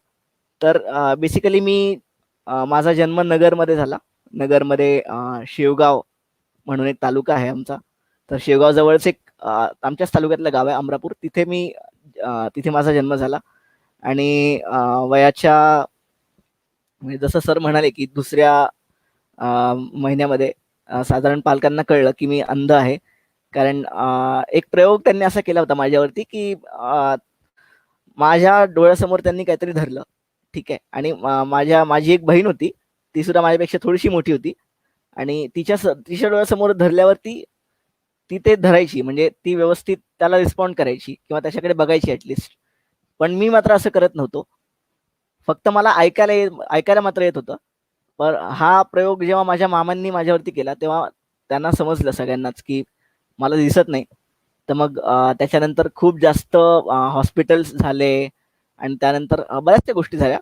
तर बेसिकली माझा जन्म नगरमध्ये झाला. नगरमध्ये शेवगाव म्हणून एक तालुका आहे आमचा. तर शेवगाव जवळच एक आमच्याच तालुक्यातलं गाव आहे अमरापूर. तिथे माझा जन्म झाला. आणि वयाच्या, म्हणजे जसं सर म्हणाले, की दुसऱ्या महिन्यामध्ये साधारण पालकांना कळलं की मी अंध आहे. कारण एक प्रयोग त्यांनी असा केला होता माझ्यावरती, की माझ्या डोळ्यासमोर त्यांनी काहीतरी धरलं. ठीक आहे. आणि माझी एक बहीण होती, ती सुद्धा माझ्यापेक्षा थोडीशी मोठी होती. आणि तिच्या डोळ्यासमोर धरल्यावरती ती ते धरायची, म्हणजे ती व्यवस्थित त्याला रिस्पॉन्ड करायची किंवा त्याच्याकडे बघायची ऍटलिस्ट. पण मी मात्र असं करत नव्हतो. फक्त मला ऐकायला मात्र येत होतं. पण हा प्रयोग जेव्हा माझ्या मामांनी माझ्यावरती केला, तेव्हा त्यांना समजलं सगळ्यांनाच की मला दिसत नाही. तर मग त्याच्यानंतर खूप जास्त हॉस्पिटल्स झाले आणि त्यानंतर बऱ्याचशा गोष्टी झाल्या.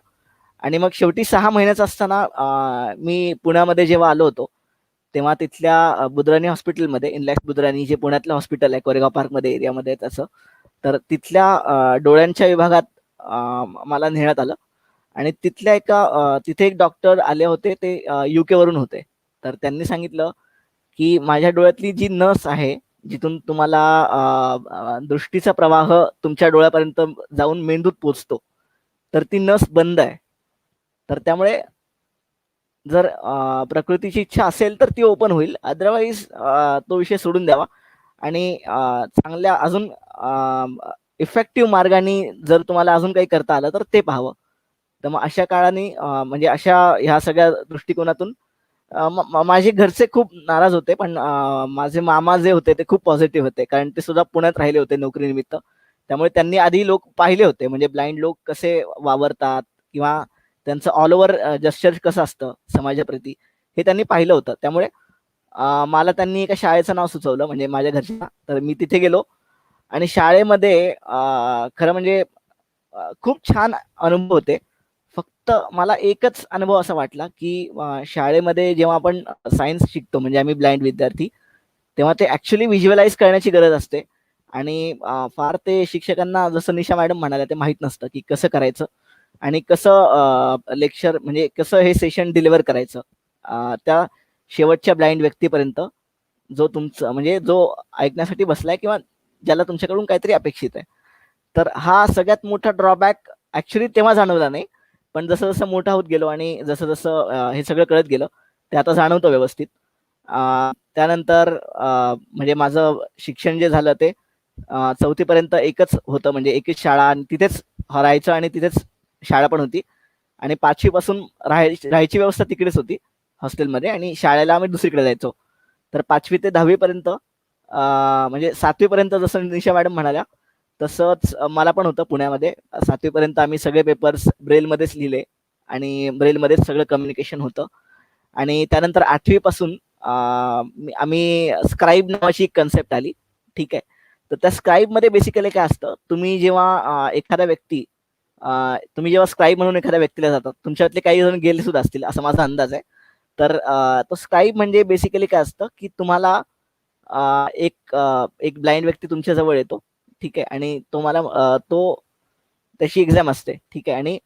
आणि मग शेवटी 6 महिन्याचा असताना मी पुण्यामध्ये जेव्हा आलो होतो, तेव्हा तिथल्या बुद्राणी हॉस्पिटलमध्ये, इनलॅक्स बुद्राणी, जे पुण्यातलं हॉस्पिटल आहे कोरेगाव पार्कमध्ये एरियामध्ये त्याचं, तर तिथल्या डोळ्यांच्या विभागात मला नेण्यात आलं. आणि तिथे एक डॉक्टर आले होते, ते UK वरून होते. तर त्यांनी सांगितलं की माझ्या डोळ्यातली जी नस आहे, जिथून तुम्हाला दृष्टीचा प्रवाह तुमच्या डोळ्यापर्यंत जाऊन मेंदूत पोचतो, तर ती नस बंद आहे. तर त्यामुळे जर प्रकृतीची इच्छा असेल तर ती ओपन होईल, अदरवाईज तो विषय सोडून द्यावा. आणि चांगल्या अजून इफेक्टिव्ह मार्गाने जर तुम्हाला अजून काही करता आलं तर ते पाहावं. तर मग अशा काळाने म्हणजे अशा ह्या सगळ्या दृष्टिकोनातून माझे घरचे खूप नाराज होते, पण माझे मामा जे होते ते खूप पॉझिटिव्ह होते, कारण ते सुद्धा पुण्यात राहिले होते नोकरीनिमित्त. त्यामुळे त्यांनी आधी लोक पाहिले होते, म्हणजे ब्लाइंड लोक कसे वावरतात किंवा त्यांचं ऑल ओव्हर जस्चर कसं असतं समाजाप्रती, हे त्यांनी पाहिलं होतं. त्यामुळे मला त्यांनी एका शाळेचं नाव सुचवलं, म्हणजे माझ्या घरच्या. तर मी तिथे गेलो आणि शाळेमध्ये खरं म्हणजे खूप छान अनुभव होते. फक्त मला एकच अनुभव असा वाटला, की शाळेमध्ये जेव्हा आपण सायन्स शिकतो, म्हणजे आम्ही ब्लाइंड विद्यार्थी, तेव्हा ते ॲक्च्युअली व्हिज्युअलाइज करण्याची गरज असते. आणि फार ते शिक्षकांना, जसं निशा मॅडम म्हणाल्या, ते माहीत नसतं की कसं करायचं आणि कसं लेक्चर, म्हणजे कसं हे सेशन डिलिव्हर करायचं त्या शेवटच्या ब्लाइंड व्यक्तीपर्यंत, जो तुमचं म्हणजे जो ऐकण्यासाठी बसलाय किंवा ज्याला तुमच्याकडून काहीतरी अपेक्षित आहे. तर हा सगळ्यात मोठा ड्रॉबॅक ॲक्च्युअली तेव्हा जाणवला नाही, पण जसं जसं मोठा होत गेलो आणि जसं जसं हे सगळं कळत गेलं, ते आता जाणवतं व्यवस्थित. त्यानंतर म्हणजे माझं शिक्षण जे झालं ते 4थी पर्यंत एकच होतं, म्हणजे एकच शाळा, आणि तिथेच राहायचं आणि तिथेच शाळा पण होती. आणि 5वी पासून राहायची व्यवस्था तिकडेच होती हॉस्टेलमध्ये, आणि शाळेला आम्ही दुसरीकडे जायचो. तर 5वी ते 10वी पर्यंत, म्हणजे 7वी पर्यंत जसं निशा मॅडम म्हणाल्या तसंच मला पण होतं पुण्यामध्ये. 7वी पर्यंत आम्ही सगळे पेपर्स ब्रेलमध्येच लिहिले आणि ब्रेलमध्येच सगळं कम्युनिकेशन होतं. आणि त्यानंतर 8वी पासून आम्ही स्क्राईब नावाची एक कन्सेप्ट आली. ठीक आहे. तर त्या स्क्राईबमध्ये बेसिकली काय असतं, तुम्ही जेव्हा तुम्ही जेव्हा स्क्राईब म्हणून एखाद्या व्यक्तीला जातात, तुमच्यातले काही जण गेले सुद्धा असतील असा माझा अंदाज आहे. तर तो स्क्राईब म्हणजे बेसिकली काय असतं, की तुम्हाला एक ब्लाइंड व्यक्ती तुमच्या जवळ येतो. ठीक आहे. आणि त्याची एक्झाम असते. ठीक आहे. आणि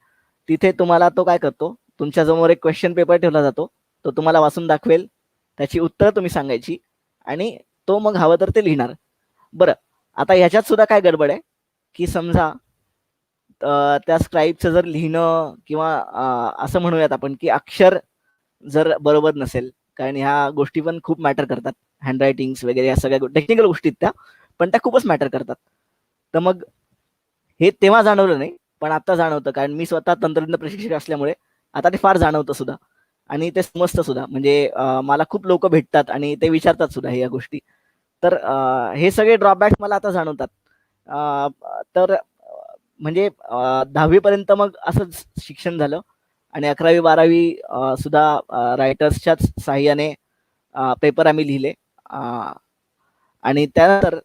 तिथे तुम्हाला तो काय करतो, तुमच्यासमोर एक क्वेश्चन पेपर ठेवला जातो, तो तुम्हाला वाचून दाखवेल, त्याची उत्तरं तुम्ही सांगायची आणि तो मग हवं तर ते लिहिणार. बरं, आता ह्याच्यात सुद्धा काय गडबड आहे, की समजा त्या स्क्राईबचं जर लिहिणं किंवा असं म्हणूयात आपण, की अक्षर जर बरोबर नसेल, कारण ह्या गोष्टी पण खूप मॅटर करतात. हँडरायटिंग्स वगैरे या सगळ्या टेक्निकल गोष्टी त्या, पण त्या खूपच मॅटर करतात. तर मग हे तेव्हा जाणवलं नाही, पण आता जाणवतं, कारण मी स्वतः तंत्रज्ञ प्रशिक्षक असल्यामुळे आता ते फार जाणवतं सुद्धा आणि ते समजतं सुद्धा. म्हणजे मला खूप लोक भेटतात आणि ते विचारतात सुद्धा या गोष्टी. तर हे सगळे ड्रॉबॅक्स मला आता जाणवतात. तर म्हणजे 10वी पर्यंत मग असंच शिक्षण झालं आणि 11वी-12वी सुद्धा रायटर्सच्याच साहाय्याने पेपर आम्ही लिहिले. आणि त्यानंतर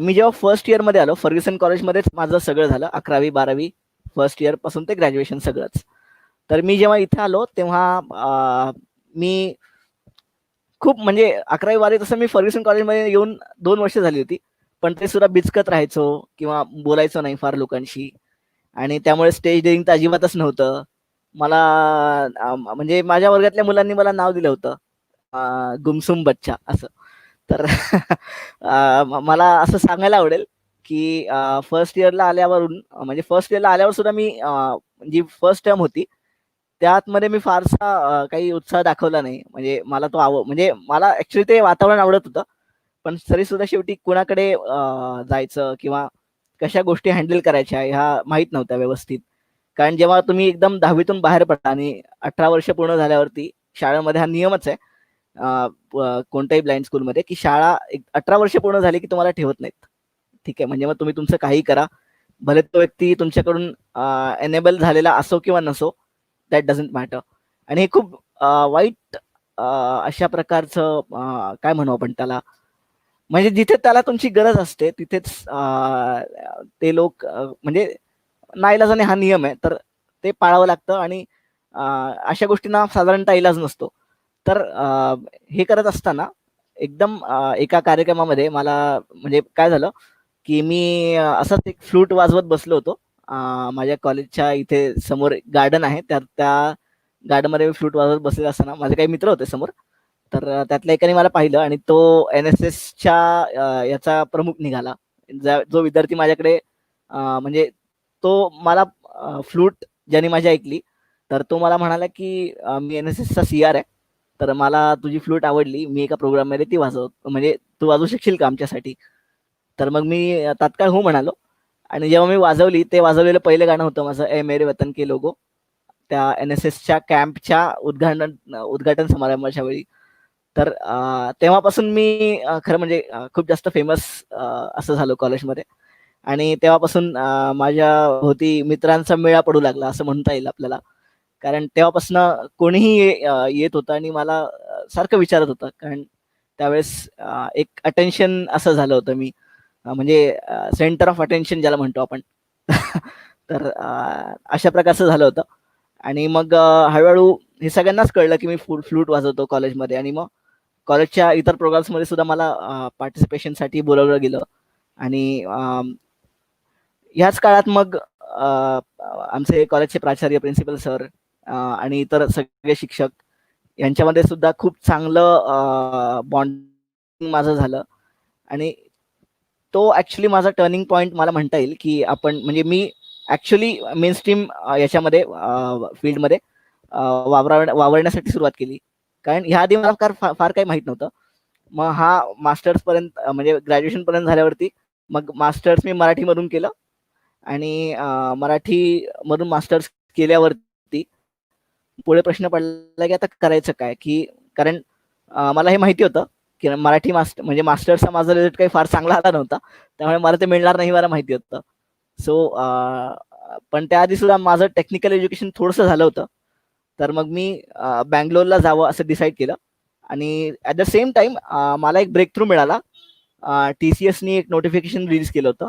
मी जेव्हा फर्स्ट इयरमध्ये आलो, फर्ग्युसन कॉलेजमध्येच माझं सगळं झालं. 11वी-12वी फर्स्ट इयर पासून ते ग्रॅज्युएशन सगळंच. तर मी जेव्हा इथे आलो तेव्हा मी खूप म्हणजे 11वी-12वी तसं मी फर्ग्युसन कॉलेजमध्ये येऊन 2 वर्ष झाली होती. पण ते सुद्धा बिचकत राहायचो किंवा बोलायचो नाही फार लोकांशी आणि त्यामुळे स्टेज डेअरिंग तर अजिबातच नव्हतं. मला म्हणजे माझ्या वर्गातल्या मुलांनी मला नाव दिलं होतं गुमसुम बच्चा असं. तर मला असं सांगायला आवडेल की फर्स्ट इयरला आल्यावरून म्हणजे फर्स्ट इयरला आल्यावर सुद्धा मी जी फर्स्ट टर्म होती त्यातमध्ये मी फारसा काही उत्साह दाखवला नाही. म्हणजे मला तो म्हणजे मला ऍक्च्युली ते वातावरण आवडत होतं, पण तरी सुद्धा शेवटी कुणाकडे जायचं किंवा कशा गोष्टी हँडल करायच्या ह्या माहीत नव्हत्या व्यवस्थित. कारण जेव्हा तुम्ही एकदम 10वीतून बाहेर पडता आणि 18 वर्ष पूर्ण झाल्यावरती शाळेमध्ये हा नियमच आहे कोणत्याही ब्लाइंड स्कूलमध्ये, की शाळा 18 वर्ष पूर्ण झाली की तुम्हाला ठेवत नाहीत. ठीक आहे, म्हणजे मग तुम्ही तुमचं काही करा, भले तो व्यक्ती तुमच्याकडून एनेबल झालेला असो किंवा नसो, दॅट डझंट मॅटर. आणि हे खूप वाईट अशा प्रकारचं काय म्हणू आपण त्याला, म्हणजे जिथे त्याला तुमची गरज असते तिथेच ते लोक म्हणजे नाईलाजाने हा नियम आहे तर ते पाळावं लागतं आणि अशा गोष्टींना साधारणतः इलाज नसतो. तर हे करत असताना एकदम एका कार्यक्रमामध्ये मला म्हणजे काय झालं की मी असंच एक फ्लूट वाजवत बसलो होतो. माझ्या कॉलेजच्या इथे समोर गार्डन आहे, त्या गार्डनमध्ये मी फ्लूट वाजवत बसलेला असताना माझे काही मित्र होते समोर. तर त्यातल्या एकाने मला पाहिलं आणि तो NSSच्या याचा प्रमुख निघाला. जो विद्यार्थी माझ्याकडे म्हणजे तो मला फ्लूट ज्याने माझी ऐकली, तर तो मला म्हणाला की मी NSSचा CR आहे, तर मला तुझी फ्लूट आवडली, मी एका प्रोग्राममध्ये ती वाजवतो, म्हणजे तू वाजवू शकशील का आमच्यासाठी? तर मग मी तात्काळ हो म्हणालो आणि जेव्हा मी वाजवली, ते वाजवलेलं पहिलं गाणं होतं माझं ए मेरे वतन के लोगो, त्या NSSच्या कॅम्पच्या उद्घाटन समारंभाच्या वेळी. तर तेव्हापासून मी खरं म्हणजे खूप जास्त फेमस असं झालो कॉलेजमध्ये आणि तेव्हापासून माझ्या भोवती मित्रांचा मेळा पडू लागला असं म्हणता येईल आपल्याला. कारण तेव्हापासून कोणीही येत होतं आणि मला सारखं विचारत होतं, कारण त्यावेळेस एक अटेन्शन असं झालं होतं मी, म्हणजे सेंटर ऑफ अटेन्शन ज्याला म्हणतो आपण. तर अशा प्रकारचं झालं होतं आणि मग हळूहळू हे सगळ्यांनाच कळलं की मी फ्लूट वाजवतो कॉलेजमध्ये आणि मग कॉलेजच्या इतर प्रोग्राम्समध्ये सुद्धा मला पार्टिसिपेशनसाठी बोलावलं गेलं आणि ह्याच काळात मग आमचे कॉलेजचे प्राचार्य, प्रिन्सिपल सर आणि इतर सगळे शिक्षक यांच्यामध्ये सुद्धा खूप चांगलं बॉन्डिंग माझं झालं आणि तो ऍक्च्युली माझा टर्निंग पॉईंट मला म्हणता येईल की आपण म्हणजे मी ऍक्च्युली मेन स्ट्रीम याच्यामध्ये फील्डमध्ये वावरण्यासाठी सुरुवात केली. कारण ह्या आधी मला फार काही माहित नव्हतं. मग हा मास्टर्स पर्यंत म्हणजे ग्रॅज्युएशन पर्यंत झाल्यावरती मग मास्टर्स मी मराठीमधून केलं आणि मराठीमधून मास्टर्स केल्यावरती पुढे प्रश्न पडला की आता करायचं काय, की कारण मला हे माहिती होतं की मराठी म्हणजे मास्टर्सचा माझा रिझल्ट काही फार चांगला आला नव्हता, त्यामुळे मला ते मिळणार नाही मला माहिती होतं. सो पण त्याआधी सुद्धा माझं टेक्निकल एज्युकेशन थोडंसं झालं होतं. तर मग मी बँगलोरला जावं असं डिसाईड केलं आणि ॲट द सेम टाइम मला एक ब्रेक थ्रू मिळाला. TCSनी एक नोटिफिकेशन रिलीज केलं होतं.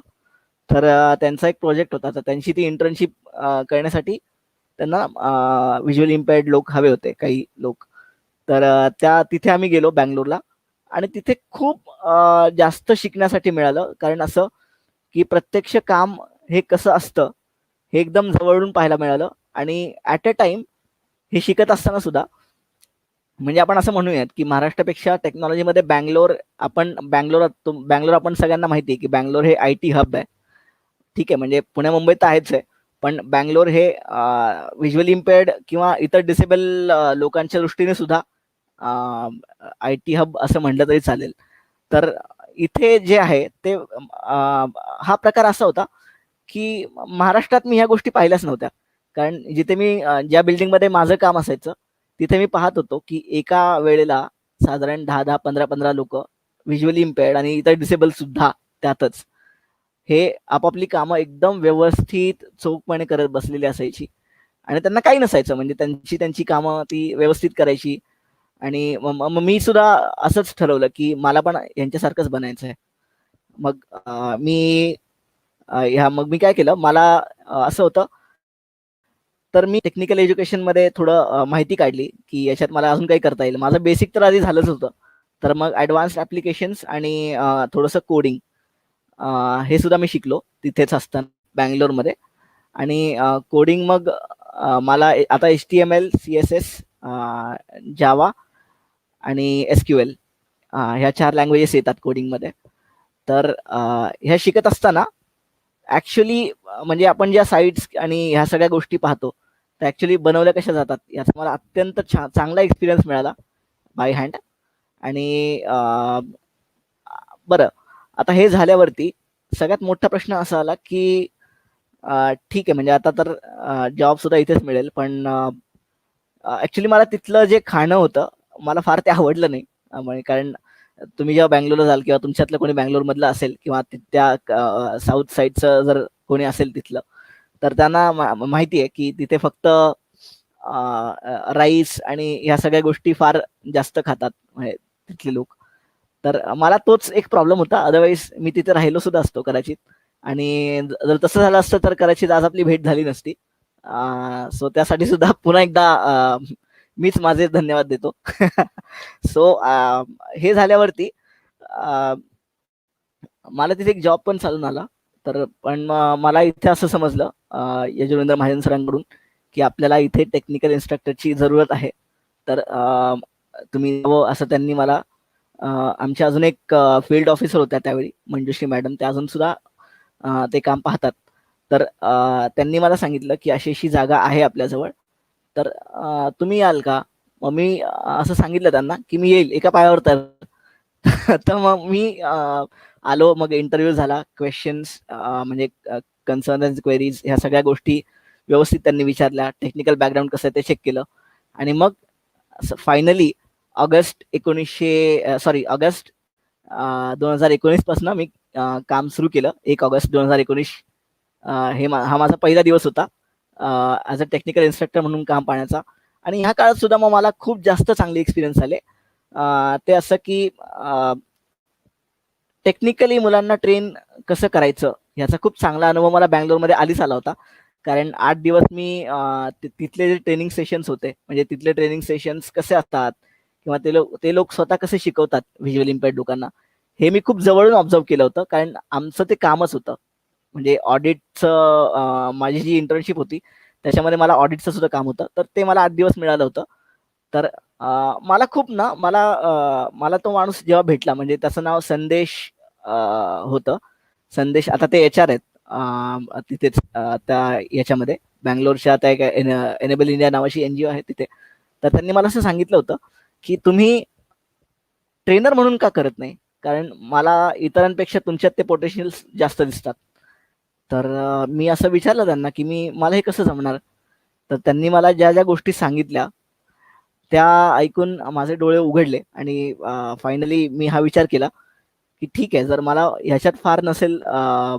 तर त्यांचा एक प्रोजेक्ट होता, तर त्यांची ती इंटर्नशिप करण्यासाठी त्यांना व्हिज्युअली इम्पेअर्ड लोक हवे होते, काही लोक. तर तिथे आम्ही गेलो बँगलोरला आणि तिथे खूप जास्त शिकण्यासाठी मिळालं. कारण असं की प्रत्यक्ष काम हे कसं असतं हे एकदम जवळून पाहायला मिळालं आणि ॲट अ टाइम हे शिकत असताना सुद्धा म्हणजे आपण असं म्हणूयात की महाराष्ट्रापेक्षा टेक्नॉलॉजीमध्ये बँगलोर आपण सगळ्यांना माहिती आहे की बँगलोर हे IT हब आहे. ठीक आहे, म्हणजे पुणे मुंबईत तर आहेच आहे, पण बँगलोर हे व्हिज्युअली इम्पेअर्ड किंवा इतर डिसेबल लोकांच्या दृष्टीने सुद्धा आय टी हब असं म्हटलं तरी चालेल. तर इथे जे आहे ते हा प्रकार असा होता की महाराष्ट्रात मी ह्या गोष्टी पाहिल्याच नव्हत्या. कारण जिथे मी ज्या बिल्डिंगमध्ये माझं काम असायचं तिथे मी पाहत होतो की एका वेळेला साधारण 10-10, 15-15 लोक व्हिज्युअली इम्पेअर्ड आणि इतर डिसेबल सुद्धा त्यातच हे आपापली कामं एकदम व्यवस्थित चोखपणे करत बसलेली असायची आणि त्यांना काही नसायचं. म्हणजे त्यांची त्यांची कामं ती व्यवस्थित करायची आणि मग मी सुद्धा असंच ठरवलं की मला पण यांच्यासारखंच बनायचं आहे. मग मग मी काय केलं, मला असं होतं तर मी टेक्निकल एज्युकेशनमध्ये थोडं माहिती काढली की याच्यात मला अजून काही करता येईल. माझं बेसिक तर आधी झालंच होतं. तर मग ॲडव्हान्स्ड ॲप्लिकेशन्स आणि थोडंसं कोडिंग हे सुद्धा मी शिकलो तिथेच असताना बँगलोरमध्ये. आणि कोडिंग मग मला आता HTML, CSS, जावा आणि SQL ह्या 4 लँग्वेजेस येतात कोडिंगमध्ये. तर ह्या शिकत असताना ॲक्च्युली म्हणजे आपण ज्या साईट्स आणि ह्या सगळ्या गोष्टी पाहतो त्या ॲक्च्युली बनवल्या कशा जातात याचा मला अत्यंत चांगला एक्सपिरियन्स मिळाला बाय हँड. आणि बरं, आता हे झाल्यावरती सगळ्यात मोठा प्रश्न असा आला की ठीक आहे, म्हणजे आता तर जॉब सुद्धा इथेच मिळेल, पण ॲक्च्युली मला तिथलं जे खाणं होतं मला फार ते आवडलं नाही. म्हणजे कारण तुम्ही जेव्हा बँगलोरला जाल किंवा तुमच्यातलं कोणी बँगलोरमधलं असेल किंवा त्या साऊथ साईडचं जर कोणी असेल तिथलं, तर त्यांना माहिती आहे की तिथे फक्त राईस आणि ह्या सगळ्या गोष्टी फार जास्त खातात म्हणजे तिथले लोक. तर मला तोच एक प्रॉब्लेम होता. अदरवाईज मी तिथे राहिलो सुद्धा असतो कदाचित. आणि जर तसं झालं असतं तर कदाचित आज आपली भेट झाली नसती. सो त्यासाठी सुद्धा पुन्हा एकदा मीच माझे धन्यवाद देतो. सो हे झाल्यावरती मला तिथे एक जॉब पण चालून आला. तर पण मला इथे असं समजलं यजुवेंद्र महाजन सरांकडून की आपल्याला इथे टेक्निकल इन्स्ट्रक्टरची जरूरत आहे. तर तुम्ही असं त्यांनी मला आमच्या अजून एक फील्ड ऑफिसर होत्या त्यावेळी, मंजुश्री मॅडम, त्या अजून सुद्धा ते काम पाहतात. तर त्यांनी मला सांगितलं की अशी अशी जागा आहे आपल्याजवळ, तर तुम्ही याल का? मग मी असं सांगितलं त्यांना की मी येईल एका पायावर तर. तर मग मी आलो. मग इंटरव्ह्यू झाला. क्वेश्चन्स म्हणजे कन्सर्न क्वेरीज ह्या सगळ्या गोष्टी व्यवस्थित त्यांनी विचारल्या. टेक्निकल बॅकग्राऊंड कसं आहे ते चेक केलं आणि मग फायनली ऑगस्ट 2019 पासून मी काम सुरू केलं. 1 ऑगस्ट 2019 हा माझा पहिला दिवस होता ॲज अ टेक्निकल इन्स्ट्रक्टर म्हणून काम पाहण्याचा. आणि ह्या काळात सुद्धा मग मला खूप जास्त चांगले एक्सपिरियन्स आले. ते असं की टेक्निकली मुलांना ट्रेन कसं करायचं ह्याचा खूप चांगला अनुभव मला बँगलोरमध्ये आधीच आला होता. कारण 8 दिवस मी तिथले जे ट्रेनिंग सेशन्स होते, म्हणजे तिथले ट्रेनिंग सेशन्स कसे असतात किंवा ते लोक स्वतः कसे शिकवतात व्हिज्युअल इम्पेअर्ड लोकांना, हे मी खूप जवळून ऑब्झर्व केलं होतं. कारण आमचं ते कामच होतं. म्हणजे ऑडिटचं माझी जी इंटर्नशिप होती त्याच्यामध्ये मला ऑडिटचं सुद्धा काम होतं. तर ते मला 8 दिवस मिळालं होतं. तर मला खूप मला तो माणूस जेव्हा भेटला, म्हणजे त्याचं नाव संदेश होतं. संदेश आता ते HR आहेत तिथेच त्या याच्यामध्ये बँगलोरच्या त्या एनेबल इंडिया नावाची NGO आहे तिथे. तर त्यांनी मला असं सांगितलं होतं की तुम्ही ट्रेनर म्हणून का करत नाही? कारण मला इतरांपेक्षा तुमच्यात ते पोटेन्शियल्स जास्त दिसतात. तर मी असं विचारलं त्यांना की मला हे कसं जमणार? तर त्यांनी मला ज्या ज्या गोष्टी सांगितल्या त्या ऐकून माझे डोळे उघडले आणि फायनली मी हा विचार केला की ठीक आहे, जर मला ह्याच्यात फार नसेल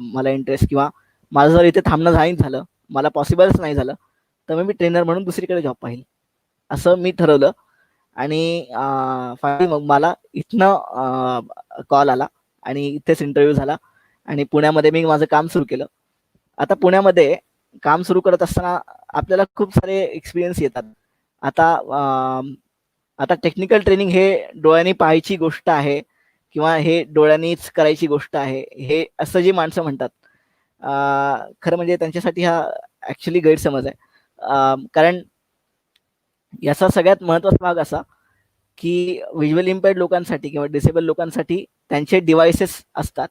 मला इंटरेस्ट किंवा माझं जर इथे थांबणं नाही झालं, मला पॉसिबलच नाही झालं, तर मग मी ट्रेनर म्हणून दुसरीकडे जॉब पाहील असं मी ठरवलं. आणि फायनली मग मला इथनं कॉल आला आणि इथेच इंटरव्ह्यू झाला आणि पुण्यामध्ये मी माझं काम सुरू केलं. आता पुण्यामध्ये काम सुरू करत असताना आपल्याला खूप सारे एक्सपिरियन्स येतात. आता टेक्निकल ट्रेनिंग हे डोळ्यांनी पाहायची गोष्ट आहे किंवा हे डोळ्यांनीच करायची गोष्ट आहे, हे असं जी माणसं म्हणतात, खरं म्हणजे त्यांच्यासाठी हा ॲक्च्युली गैरसमज आहे. कारण याचा सगळ्यात महत्त्वाचा भाग असा की व्हिज्युअल इम्पेअर्ड लोकांसाठी किंवा डिसेबल लोकांसाठी त्यांचे डिव्हाइसेस असतात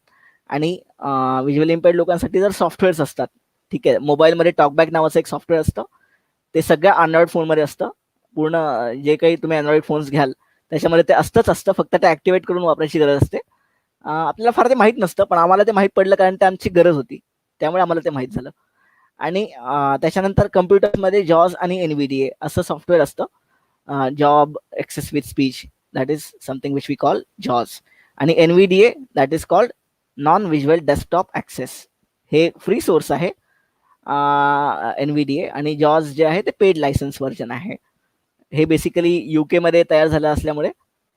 आणि व्हिज्युअल इम्पेअर्ड लोकांसाठी जर सॉफ्टवेअर्स असतात. ठीक आहे, मोबाईलमध्ये टॉकबॅक नावाचं एक सॉफ्टवेअर असतं. ते सगळ्या अँड्रॉइड फोनमध्ये असतं. पूर्ण जे काही तुम्ही अँड्रॉइड फोन्स घ्याल त्याच्यामध्ये ते असतं, फक्त ते ऍक्टिव्हेट करून वापरायची गरज असते. आपल्याला फार ते माहित नसतं, पण आम्हाला ते माहित पडलं कारण ते आमची गरज होती, त्यामुळे आम्हाला ते माहित झालं. आणि त्याच्यानंतर कम्प्युटरमध्ये जॉज आणि NVDA असं सॉफ्टवेअर असतं. Job access with speech, that is something which we call जॉज. आणि NVDA that is called non visual desktop access. हे फ्री सोर्स आहे NVDA, आणि जॉज जे आहे ते पेड लायसन्स व्हर्जन आहे. हे बेसिकली UK मध्ये तयार झालं असल्यामुळे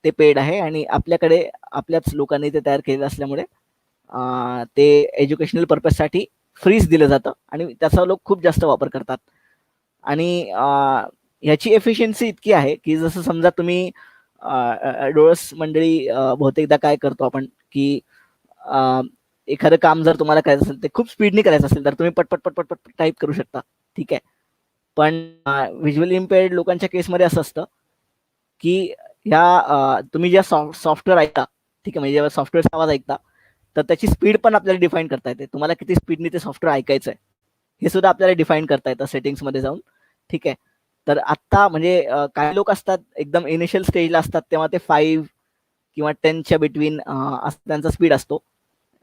ते पेड आहे, आणि आपल्याकडे आपल्याच लोकांनी ते तयार केलेलं असल्यामुळे ते एज्युकेशनल पर्पजसाठी फ्रीज दिलं जातं आणि त्याचा लोक खूप जास्त वापर करतात. आणि ह्याची एफिशियन्सी इतकी आहे की जसं समजा तुम्ही डोळस मंडळी बहुतेकदा काय करतो आपण की एखादं काम जर तुम्हाला करायचं असेल ते खूप स्पीडनी करायचं असेल तर तुम्ही पटपट पटपट पटपट टाईप करू शकता, ठीक आहे. पण व्हिज्युअली इम्पेअर्ड लोकांच्या केसमध्ये असं असतं की ह्या तुम्ही ज्या सॉफ्टवेअर ऐकता, ठीक आहे, म्हणजे जेव्हा सॉफ्टवेअरचा आवाज ऐकता तर त्याची स्पीड पण आपल्याला डिफाईन करता येते. तुम्हाला किती स्पीडने ते सॉफ्टवेअर ऐकायचं आहे हे सुद्धा आपल्याला डिफाईन करता येतं सेटिंग्समध्ये जाऊन, ठीक आहे. तर आत्ता म्हणजे काही लोक असतात एकदम इनिशियल स्टेजला असतात तेव्हा ते 5 किंवा 10च्या बिटवीन असं त्यांचा स्पीड असतो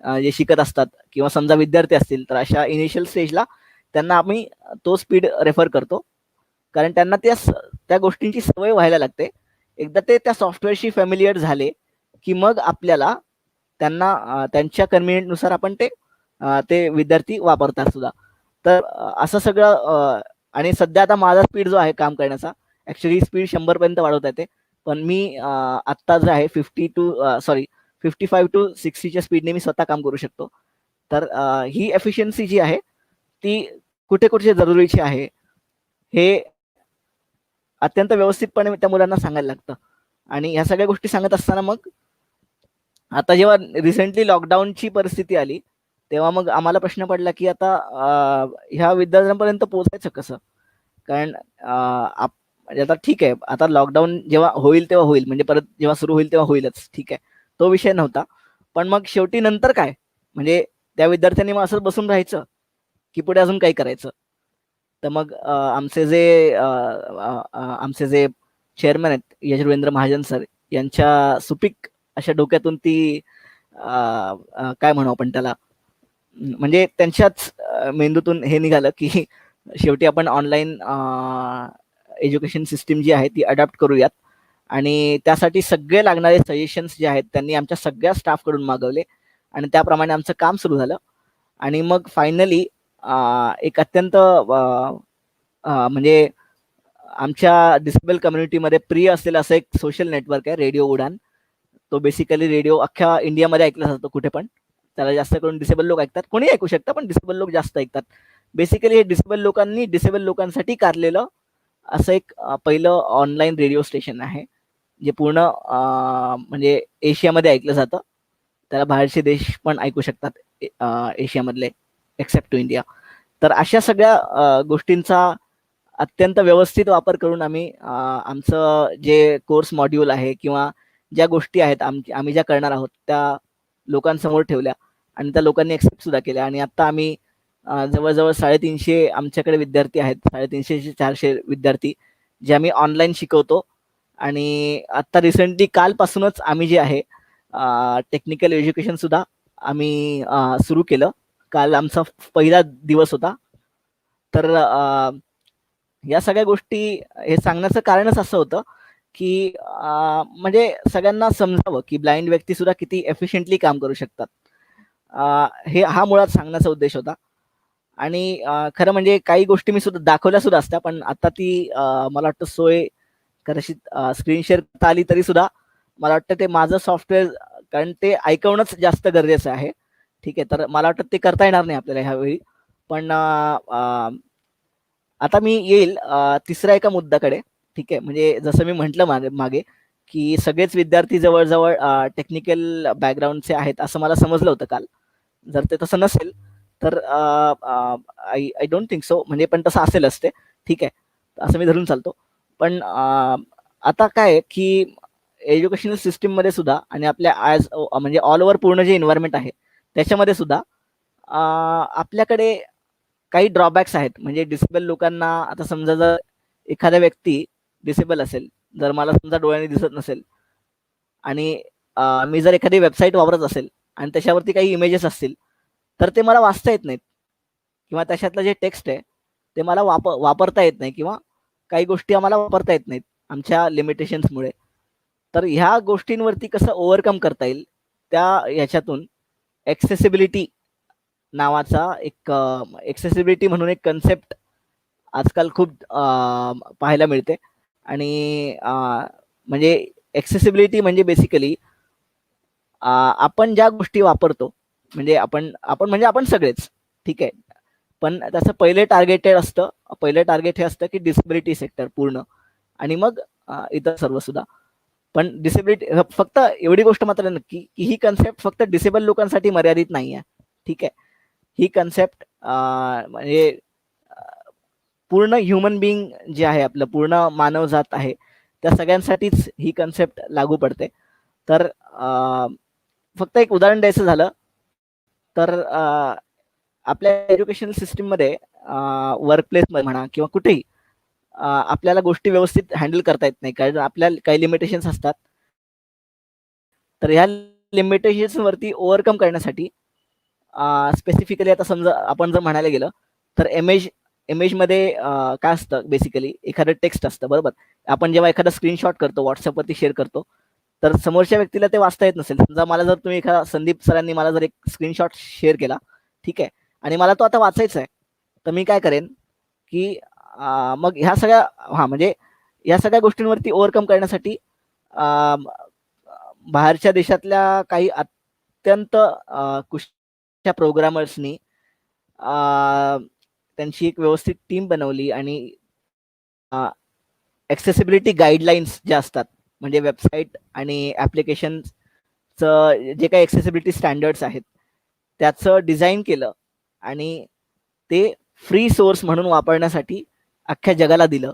जे शिकत असतात, किंवा समजा विद्यार्थी असतील तर अशा इनिशियल स्टेजला त्यांना आम्ही तो स्पीड रेफर करतो, कारण त्यांना त्या गोष्टींची सवय व्हायला लागते. एकदा ते त्या सॉफ्टवेअरशी फॅमिलियर झाले की मग आपल्याला त्यांना त्यांच्या कन्व्हिनियंटनुसार आपण ते विद्यार्थी वापरतात सुद्धा. तर असं सगळं आणि सध्या आता माझा स्पीड जो आहे काम करण्याचा ॲक्च्युली स्पीड 100 पर्यंत वाढवता येते, पण मी आत्ता जे आहे 55 to 60च्या स्पीडने मी स्वतः काम करू शकतो. तर ही एफिशियन्सी जी आहे ती कुठे कुठे जरुरीची आहे हे अत्यंत व्यवस्थितपणे त्या मुलांना सांगायला लागतं. आणि ह्या सगळ्या गोष्टी सांगत असताना मग आता जेव्हा रिसेंटली लॉकडाऊनची परिस्थिती आली तेव्हा मग आम्हाला प्रश्न पडला की आता ह्या विद्यार्थ्यांपर्यंत पोहोचायचं कसं. कारण म्हणजे आता ठीक आहे, आता लॉकडाऊन जेव्हा होईल तेव्हा होईल, म्हणजे परत जेव्हा सुरू होईल तेव्हा होईलच, ठीक आहे, तो विषय नव्हता. पण मग शेवटी नंतर काय, म्हणजे त्या विद्यार्थ्यांनी मग असंच बसून राहायचं की पुढे अजून काही करायचं. तर मग आमचे जे चेअरमॅन आहेत यशवेंद्र महाजन सर यांच्या सुपीक अशा डोक्यातून ती काय म्हणू आपण त्याला, म्हणजे त्यांच्याच मेंदूतून हे निघालं की शेवटी आपण ऑनलाईन एज्युकेशन सिस्टीम जी आहे ती अडॉप्ट करूयात. आणि त्यासाठी सगळे लागणारे सजेशन्स जे आहेत त्यांनी आमच्या सगळ्या स्टाफकडून मागवले आणि त्याप्रमाणे आमचं काम सुरू झालं. आणि मग फायनली एक अत्यंत म्हणजे आमच्या डिसेबल कम्युनिटीमध्ये प्रिय असलेलं असं एक सोशल नेटवर्क आहे रेडिओ उडान. तो बेसिकली रेडिओ अख्ख्या इंडियामध्ये ऐकला जातो कुठे पण. त्याला जास्त करून डिसेबल लोक ऐकतात, कोणी ऐकू शकतं पण डिसेबल लोक जास्त ऐकतात. बेसिकली हे डिसेबल लोकांनी डिसेबल लोकांसाठी काढलेलं असं एक पहिलं ऑनलाईन रेडिओ स्टेशन आहे जे पूर्ण म्हणजे एशियामध्ये ऐकलं जातं. त्याला बाहेरचे देश पण ऐकू शकतात एशियामधले एक्सेप्ट टू इंडिया. तर अशा सगळ्या गोष्टींचा अत्यंत व्यवस्थित वापर करून आम्ही आमचं जे कोर्स मॉड्यूल आहे किंवा ज्या गोष्टी आहेत आम्ही ज्या करणार आहोत त्या लोकांसमोर ठेवल्या आणि त्या लोकांनी एक्सेप्ट सुद्धा केल्या. आणि आता आम्ही जवळजवळ 350 आमच्याकडे विद्यार्थी आहेत, 350 ते 400 विद्यार्थी जे आम्ही ऑनलाईन शिकवतो. आणि आता रिसेंटली कालपासूनच आम्ही जे आहे टेक्निकल एज्युकेशन सुद्धा आम्ही सुरू केलं. काल आमचा पहिला दिवस होता. तर या सगळ्या गोष्टी हे सांगण्याचं कारणच असं होतं की म्हणजे सगळ्यांना समजावं की ब्लाइंड व्यक्ती सुद्धा किती एफिशियंटली काम करू शकतात. हा मुळात सांगण्याचा उद्देश होता. आणि खरं म्हणजे काही गोष्टी मी सुद्धा दाखवल्या सुद्धा असत्या, पण आता ती मला वाटतं सोय कदाचित स्क्रीन शेअर करता आली तरी सुद्धा मला वाटतं ते माझं सॉफ्टवेअर, कारण ते ऐकवणंच जास्त गरजेचं आहे, ठीक आहे. तर मला वाटतं ते करता येणार नाही आपल्याला ह्यावेळी. पण आता मी येईल तिसऱ्या एका मुद्द्याकडे, ठीक आहे. म्हणजे जसं मी म्हटलं मागे की सगळेच विद्यार्थी जवळजवळ टेक्निकल बॅकग्राऊंडचे आहेत असं मला समजलं होतं काल. जर ते तसं नसेल तर आय डोंट थिंक सो, म्हणजे पण तसं असेलच ते, ठीक आहे, असं मी धरून चालतो. पण आता काय की एज्युकेशनल सिस्टीममध्ये सुद्धा आणि आपल्या म्हणजे ऑल ओव्हर पूर्ण जे एन्व्हायरमेंट आहे त्याच्यामध्ये सुद्धा आपल्याकडे काही ड्रॉबॅक्स आहेत. म्हणजे डिसेबल लोकांना, आता समजा जर एखादा व्यक्ती डिसेबल असेल, जर मला समजा डोळ्याने दिसत नसेल आणि मी जर एखादी वेबसाईट वापरत असेल आणि त्याच्यावरती काही इमेजेस असतील तर ते मला वाचता येत नाहीत किंवा त्याच्यातलं जे टेक्स्ट आहे ते मला वापरता येत नाही किंवा काही गोष्टी आम्हाला वापरता येत नाहीत आमच्या लिमिटेशन्समुळे. तर ह्या गोष्टींवरती कसं ओव्हरकम करता येईल त्या ह्याच्यातून ॲक्सेसिबिलिटी नावाचा एक ॲक्सेसिबिलिटी म्हणून एक कन्सेप्ट आजकाल खूप पाहायला मिळते. आणि म्हणजे ॲक्सेसिबिलिटी म्हणजे बेसिकली आपण ज्या गोष्टी वापरतो म्हणजे आपण सगळेच, ठीक आहे. पण त्याचं पहिले टार्गेटेड असतं, पहिलं टार्गेट हे असतं की डिसेबिलिटी सेक्टर पूर्ण आणि मग इतर सर्व सुद्धा. पण डिसेबिलिटी फक्त एवढी गोष्ट मात्र नक्की की ही कन्सेप्ट फक्त डिसेबल लोकांसाठी मर्यादित नाही आहे, ठीक आहे. ही कन्सेप्ट म्हणजे पूर्ण ह्युमन बिईंग जे आहे आपलं पूर्ण मानवजात आहे त्या सगळ्यांसाठीच ही कन्सेप्ट लागू पडते. तर फक्त एक उदाहरण द्यायचं झालं तर आपल्या एज्युकेशनल सिस्टीममध्ये वर्कप्लेसमध्ये म्हणा किंवा कुठेही आपल्याला गोष्टी व्यवस्थित हँडल करता येत नाही कारण आपल्याला काही लिमिटेशन्स असतात. तर ह्या लिमिटेशन्सवरती ओव्हरकम करण्यासाठी स्पेसिफिकली आता समजा आपण जर म्हणायला गेलं तर इमेजमध्ये काय असतं बेसिकली एखादं टेक्स्ट असतं बरोबर. आपण जेव्हा एखादा स्क्रीनशॉट करतो व्हॉट्सअपवरती शेअर करतो तर समोरच्या व्यक्तीला ते वाचता येत नसेल. समजा मला जर तुम्ही एखादा संदीप सरांनी मला जर एक स्क्रीनशॉट शेअर केला, ठीक आहे, आणि मला तो आता वाचायचा आहे तर मी काय करेन की मग ह्या सगळ्या म्हणजे या सगळ्या गोष्टींवरती ओव्हरकम करण्यासाठी बाहेरच्या देशातल्या काही अत्यंत कुशल प्रोग्रामर्सनी त्यांची एक व्यवस्थित टीम बनवली आणि ॲक्सेसिबिलिटी गाईडलाईन्स ज्या असतात म्हणजे वेबसाईट आणि ॲप्लिकेशनचं जे काही ॲक्सेसिबिलिटी स्टँडर्ड्स आहेत त्याचं डिझाईन केलं आणि ते फ्री सोर्स म्हणून वापरण्यासाठी अख्ख्या जगाला दिलं.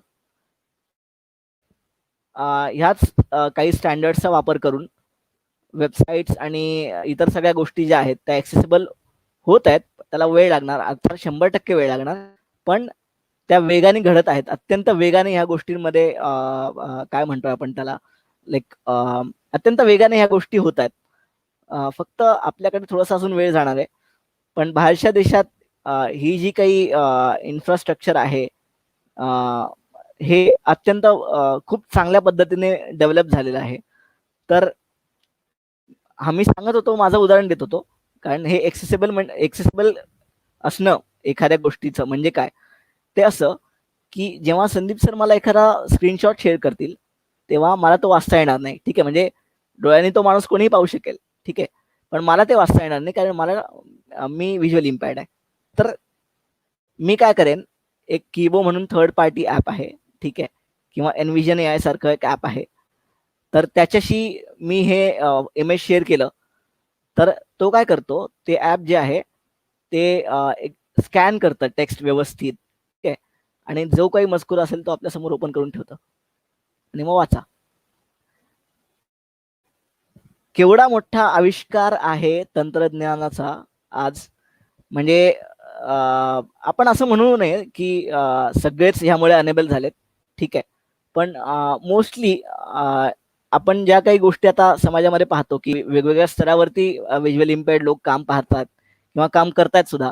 ह्याच काही स्टँडर्ड्सचा वापर करून वेबसाईट्स आणि इतर सगळ्या गोष्टी ज्या आहेत त्या ॲक्सेसिबल होत आहेत. त्याला वेळ लागणार, अर्थात 100% वेळ लागणार, पण त्या वेगाने घडत आहेत. अत्यंत वेगाने ह्या गोष्टींमध्ये काय म्हणतोय आपण त्याला लाईक अत्यंत वेगाने ह्या गोष्टी होत आहेत. फक्त आपल्याकडे थोडासा अजून वेळ जाणार आहे. पण बाहेरच्या देशात ही जी काही इन्फ्रास्ट्रक्चर आहे हे अत्यंत खूप चांगल्या पद्धतीने डेव्हलप झालेलं आहे. तर आम्ही सांगत होतो, माझं उदाहरण देत होतो कारण हे एक्सेसिबल असणं एखाद्या गोष्टीचं म्हणजे काय ते असं की जेव्हा संदीप सर मला एखादा स्क्रीनशॉट शेअर करतील तेव्हा मला तो वाचता येणार नाही, ठीक आहे. म्हणजे डोळ्यांनी तो माणूस कोणीही पाहू शकेल, ठीक आहे, पण मला ते वाचता येणार नाही कारण मी व्हिज्युअल इम्पॅर्ड आहे. तर मी काय करेन, एक कीबो म्हणून थर्ड पार्टी ॲप आहे, ठीक आहे, किंवा एनव्हिजन AI सारखं एक ॲप आहे. तर त्याच्याशी मी हे इमेज शेअर केलं तर तो काय करतो, ते ॲप जे आहे ते एक स्कॅन करतं टेक्स्ट व्यवस्थित, ठीक आहे, आणि जो काही मजकूर असेल तो आपल्यासमोर ओपन करून ठेवतं आणि मग वाचा. केवढा मोठा आविष्कार आहे तंत्रज्ञानाचा आज. म्हणजे आपण असं म्हणू नये की सगळेच ह्यामुळे अनेबल झालेत, ठीक आहे, पण मोस्टली आपण ज्या काही गोष्टी आता समाजामध्ये पाहतो की वेगवेगळ्या स्तरावरती व्हिज्युअल इम्पेअर्ड लोक काम पाहतात किंवा काम करतायत सुद्धा,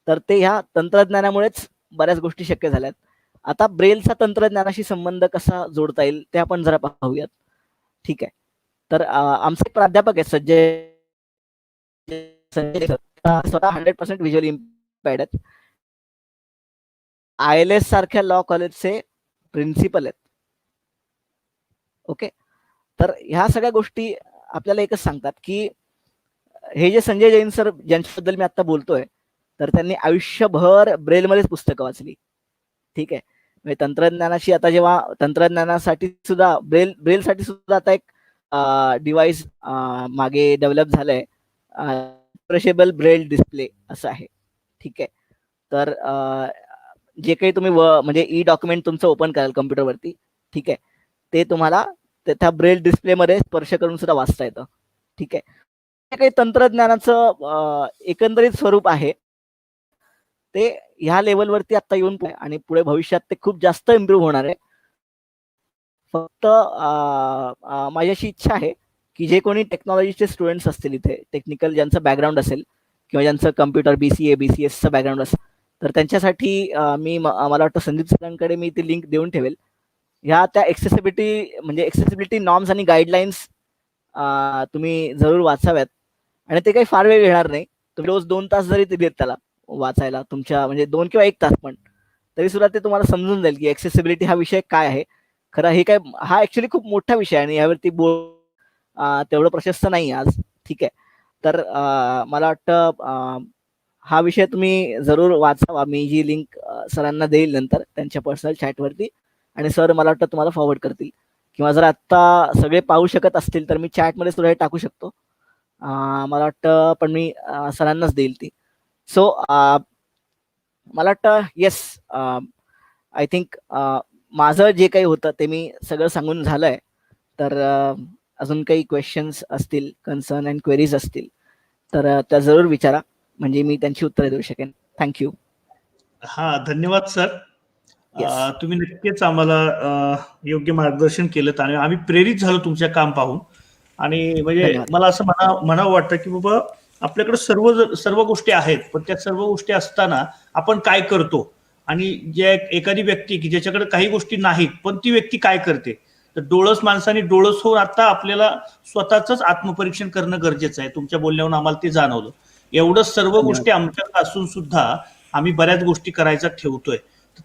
तर ते ह्या तंत्रज्ञानामुळेच बऱ्याच गोष्टी शक्य झाल्यात. आता ब्रेलचा तंत्रज्ञानाशी संबंध कसा जोडता येईल ते आपण जरा पाहूयात, ठीक आहे. तर आमचे प्राध्यापक आहेत संजय स्वतः 100% व्हिज्युअल इम्पेअर्ड आहेत. ILS सारख्या लॉ कॉलेजचे प्रिन्सिपल आहेत. ओके, तर ह्या सगळ्या गोष्टी आपल्याला एकच सांगतात की हे जे संजय जैन सर ज्यांच्याबद्दल मी आता बोलतोय तर त्यांनी आयुष्यभर ब्रेलमध्येच पुस्तकं वाचली, ठीक आहे. म्हणजे तंत्रज्ञानाशी आता जेव्हा तंत्रज्ञानासाठी सुद्धा ब्रेलसाठी सुद्धा आता एक डिव्हाइस मागे डेव्हलप झालंय, प्रेशेबल ब्रेल डिस्प्ले असं आहे, ठीक आहे. तर जे काही तुम्ही म्हणजे ई डॉक्युमेंट तुमचं ओपन कराल कम्प्युटरवरती, ठीक आहे, ते तुम्हाला त्या ब्रेल डिस्प्लेमध्ये स्पर्श करून सुद्धा वाचता येतं, ठीक आहे. हे काही तंत्रज्ञानाचं एकंदरीत स्वरूप आहे ते ह्या लेवलवरती आता येऊन आणि पुढे भविष्यात ते खूप जास्त इम्प्रूव्ह होणार आहे. फक्त माझी अशी इच्छा आहे की जे कोणी टेक्नॉलॉजीचे स्टुडंट्स असतील इथे, टेक्निकल ज्यांचं बॅकग्राऊंड असेल किंवा ज्यांचं कम्प्युटर BCA BCSचं बॅकग्राऊंड असेल, तर त्यांच्यासाठी मला वाटतं संदीप सरांकडे मी ती लिंक देऊन ठेवेल. ह्या त्या एक्सेसिबिलिटी नॉर्म्स आणि गाईडलाईन्स तुम्ही जरूर वाचाव्यात. आणि ते काही फार वेळ घेणार नाही. तुम्ही रोज 2 तास जरी दिलेत त्याला वाचायला, तुमच्या म्हणजे 2 किंवा 1 तास पण, तरी सुद्धा ते तुम्हाला समजून जाईल की एक्सेसिबिलिटी हा विषय काय आहे. खरं हे काय, हा ऍक्च्युली खूप मोठा विषय आहे आणि यावरती तेवढं प्रशस्त नाही आज. ठीक आहे. तर मला वाटतं हा विषय तुम्ही जरूर वाचावा. मी जी लिंक सरांना देईल नंतर त्यांच्या पर्सनल चॅटवरती, आणि सर मला वाटतं तुम्हाला फॉरवर्ड करतील, किंवा जर आत्ता सगळे पाहू शकत असतील तर मी चॅटमध्ये सुद्धा हे टाकू शकतो. मला वाटतं पण मी सरांनाच देईल ती. सो मला वाटतं येस, आय थिंक माझं जे काही होतं ते मी सगळं सांगून झालंय. तर अजून काही क्वेश्चन्स असतील, कन्सर्न अँड क्वेरीज असतील तर त्या जरूर विचारा, म्हणजे मी त्यांची उत्तरे देऊ शकेन. थँक्यू. हा, धन्यवाद सर. येस. तुम्ही नक्कीच आम्हाला योग्य मार्गदर्शन केलं आणि आम्ही प्रेरित झालो तुमच्या काम पाहून. आणि म्हणजे धन्यवाद. मला असं म्हणावं वाटतं की बाबा आपल्याकडे सर्व गोष्टी आहेत, पण त्या सर्व गोष्टी असताना आपण काय करतो, आणि जे एखादी व्यक्ती की ज्याच्याकडे काही गोष्टी नाहीत पण ती व्यक्ती काय करते. तर डोळस माणसाने डोळस होऊन आता आपल्याला स्वतःच आत्मपरीक्षण करणं गरजेचं आहे. तुमच्या बोलण्यावरून आम्हाला ते जाणवलं. एवढं सर्व गोष्टी आमच्याकडे असून सुद्धा आम्ही बऱ्याच गोष्टी करायचा ठेवतोय.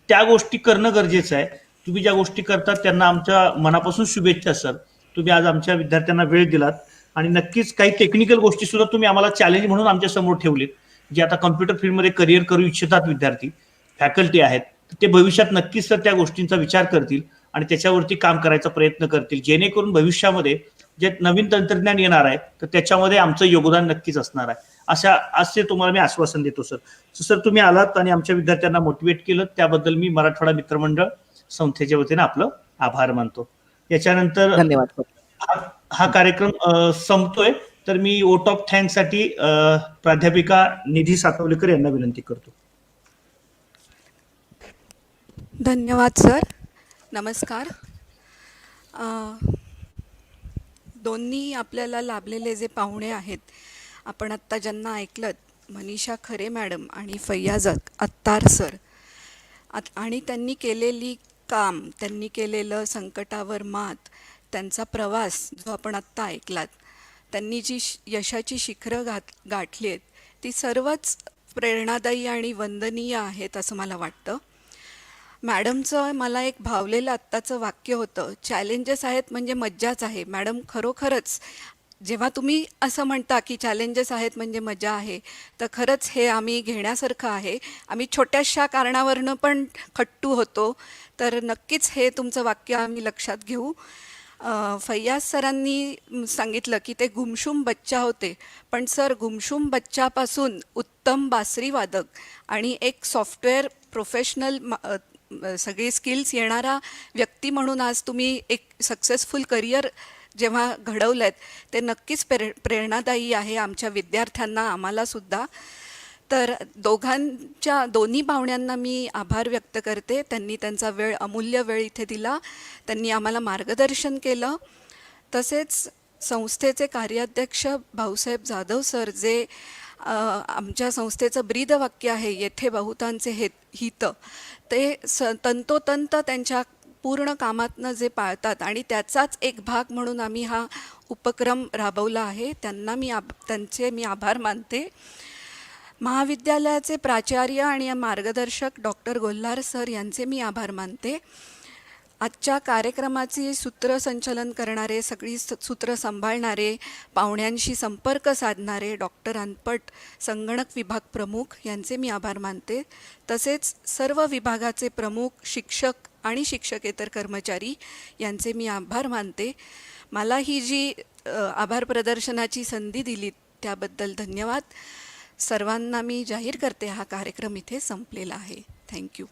त्या गोष्टी करणं गरजेचं आहे. तुम्ही ज्या गोष्टी करतात त्यांना आमच्या मनापासून शुभेच्छा सर. तुम्ही आज आमच्या विद्यार्थ्यांना वेळ दिलात, आणि नक्कीच काही टेक्निकल गोष्टी सुद्धा तुम्ही आम्हाला चॅलेंज म्हणून आमच्या समोर ठेवलीत. जे आता कम्प्युटर फील्डमध्ये करिअर करू इच्छितात विद्यार्थी, फॅकल्टी आहेत, ते भविष्यात नक्कीच तर त्या गोष्टींचा विचार करतील आणि त्याच्यावरती काम करायचा प्रयत्न करतील, जेणेकरून भविष्यामध्ये जे नवीन तंत्रज्ञान येणार आहे तर त्याच्यामध्ये आमचं योगदान नक्कीच असणार आहे. असे तुम्हाला मी आश्वासन देतो सर. सर, तुम्ही आलात आणि आमच्या विद्यार्थ्यांना मोटिवेट केलं, त्याबद्दल मी मराठवाडा मित्रमंडळ संस्थेच्या वतीने आपलं आभार मानतो. याच्यानंतर धन्यवाद. हा कार्यक्रम संपतोय. तर मी वोट ऑफ थँक्ससाठी प्राध्यापिका निधी सातवलेकर यांना विनंती करतो. धन्यवाद सर. नमस्कार. दोन्ही आपल्याला लाभलेले जे पाहुणे आहेत, आपण आत्ता ज्यांना ऐकलं, मनीषा खरे मॅडम आणि फैयाज अत्तार सर, आणि त्यांनी केलेली काम, त्यांनी केलेलं संकटावर मात, त्यांचा प्रवास जो आपण आत्ता ऐकलात, त्यांनी जी यशाची शिखरं गाठली आहेत ती सर्वच प्रेरणादायी आणि वंदनीय आहेत असं मला वाटतं. मॅडमचं मला एक भावलेलं आत्ताचं वाक्य होतं, चॅलेंजेस आहेत म्हणजे मज्जाच आहे. मॅडम, खरोखरच जेव्हा तुम्ही असं म्हणता की चॅलेंजेस आहेत म्हणजे मजा आहे, तर खरंच हे आम्ही घेण्यासारखं आहे. आम्ही छोट्याशा कारणावरनं पण खट्टू होतो, तर नक्कीच हे तुमचं वाक्य आम्ही लक्षात घेऊ. फैयाज सरांनी सांगितलं की ते गुमशुम बच्चा होते, पण सर, गुमशुम बच्चापासून उत्तम बासरी वादक आणि एक सॉफ्टवेअर प्रोफेशनल, सगळे स्किल्स येणारा व्यक्ती म्हणून आज तुम्ही एक सक्सेसफुल करिअर जेव्हा घडवलं आहेत, ते नक्कीच प्रेरणादायी आहे आमच्या विद्यार्थ्यांना, आम्हालासुद्धा. तर दोन्ही पाहुण्यांना मी आभार व्यक्त करते. त्यांनी त्यांचा अमूल्य वेळ इथे दिला, त्यांनी आम्हाला मार्गदर्शन केलं. तसेच संस्थेचे कार्याध्यक्ष भाऊसाहेब जाधव सर, जे आमच्या संस्थेचं ब्रीदवाक्य आहे, येथे बहुतांचे हित, ते तंतोतंत त्यांच्या पूर्ण कामातनं जे पाळतात आणि त्याचाच एक भाग म्हणून आम्ही हा उपक्रम राबवला आहे. त्यांचे मी आभार मानते. महाविद्यालयाचे प्राचार्य आणि मार्गदर्शक डॉक्टर गोल्हार सर यांचे मी आभार मानते. आजच्या कार्यक्रमाचे सूत्रसंचलन करणारे, सगळी सूत्र सांभाळणारे, पाहुण्यांशी संपर्क साधणारे डॉक्टर अनपट संगणक विभाग प्रमुख यांचे मी आभार मानते. तसेच सर्व विभागाचे प्रमुख, शिक्षक आणि शिक्षकेतर कर्मचारी यांचे मी आभार मानते. मला ही जी आभार प्रदर्शनाची संधी दिली त्याबद्दल धन्यवाद. सर्वांना मी जाहीर करते, हा कार्यक्रम इथे संपलेला आहे. थँक्यू.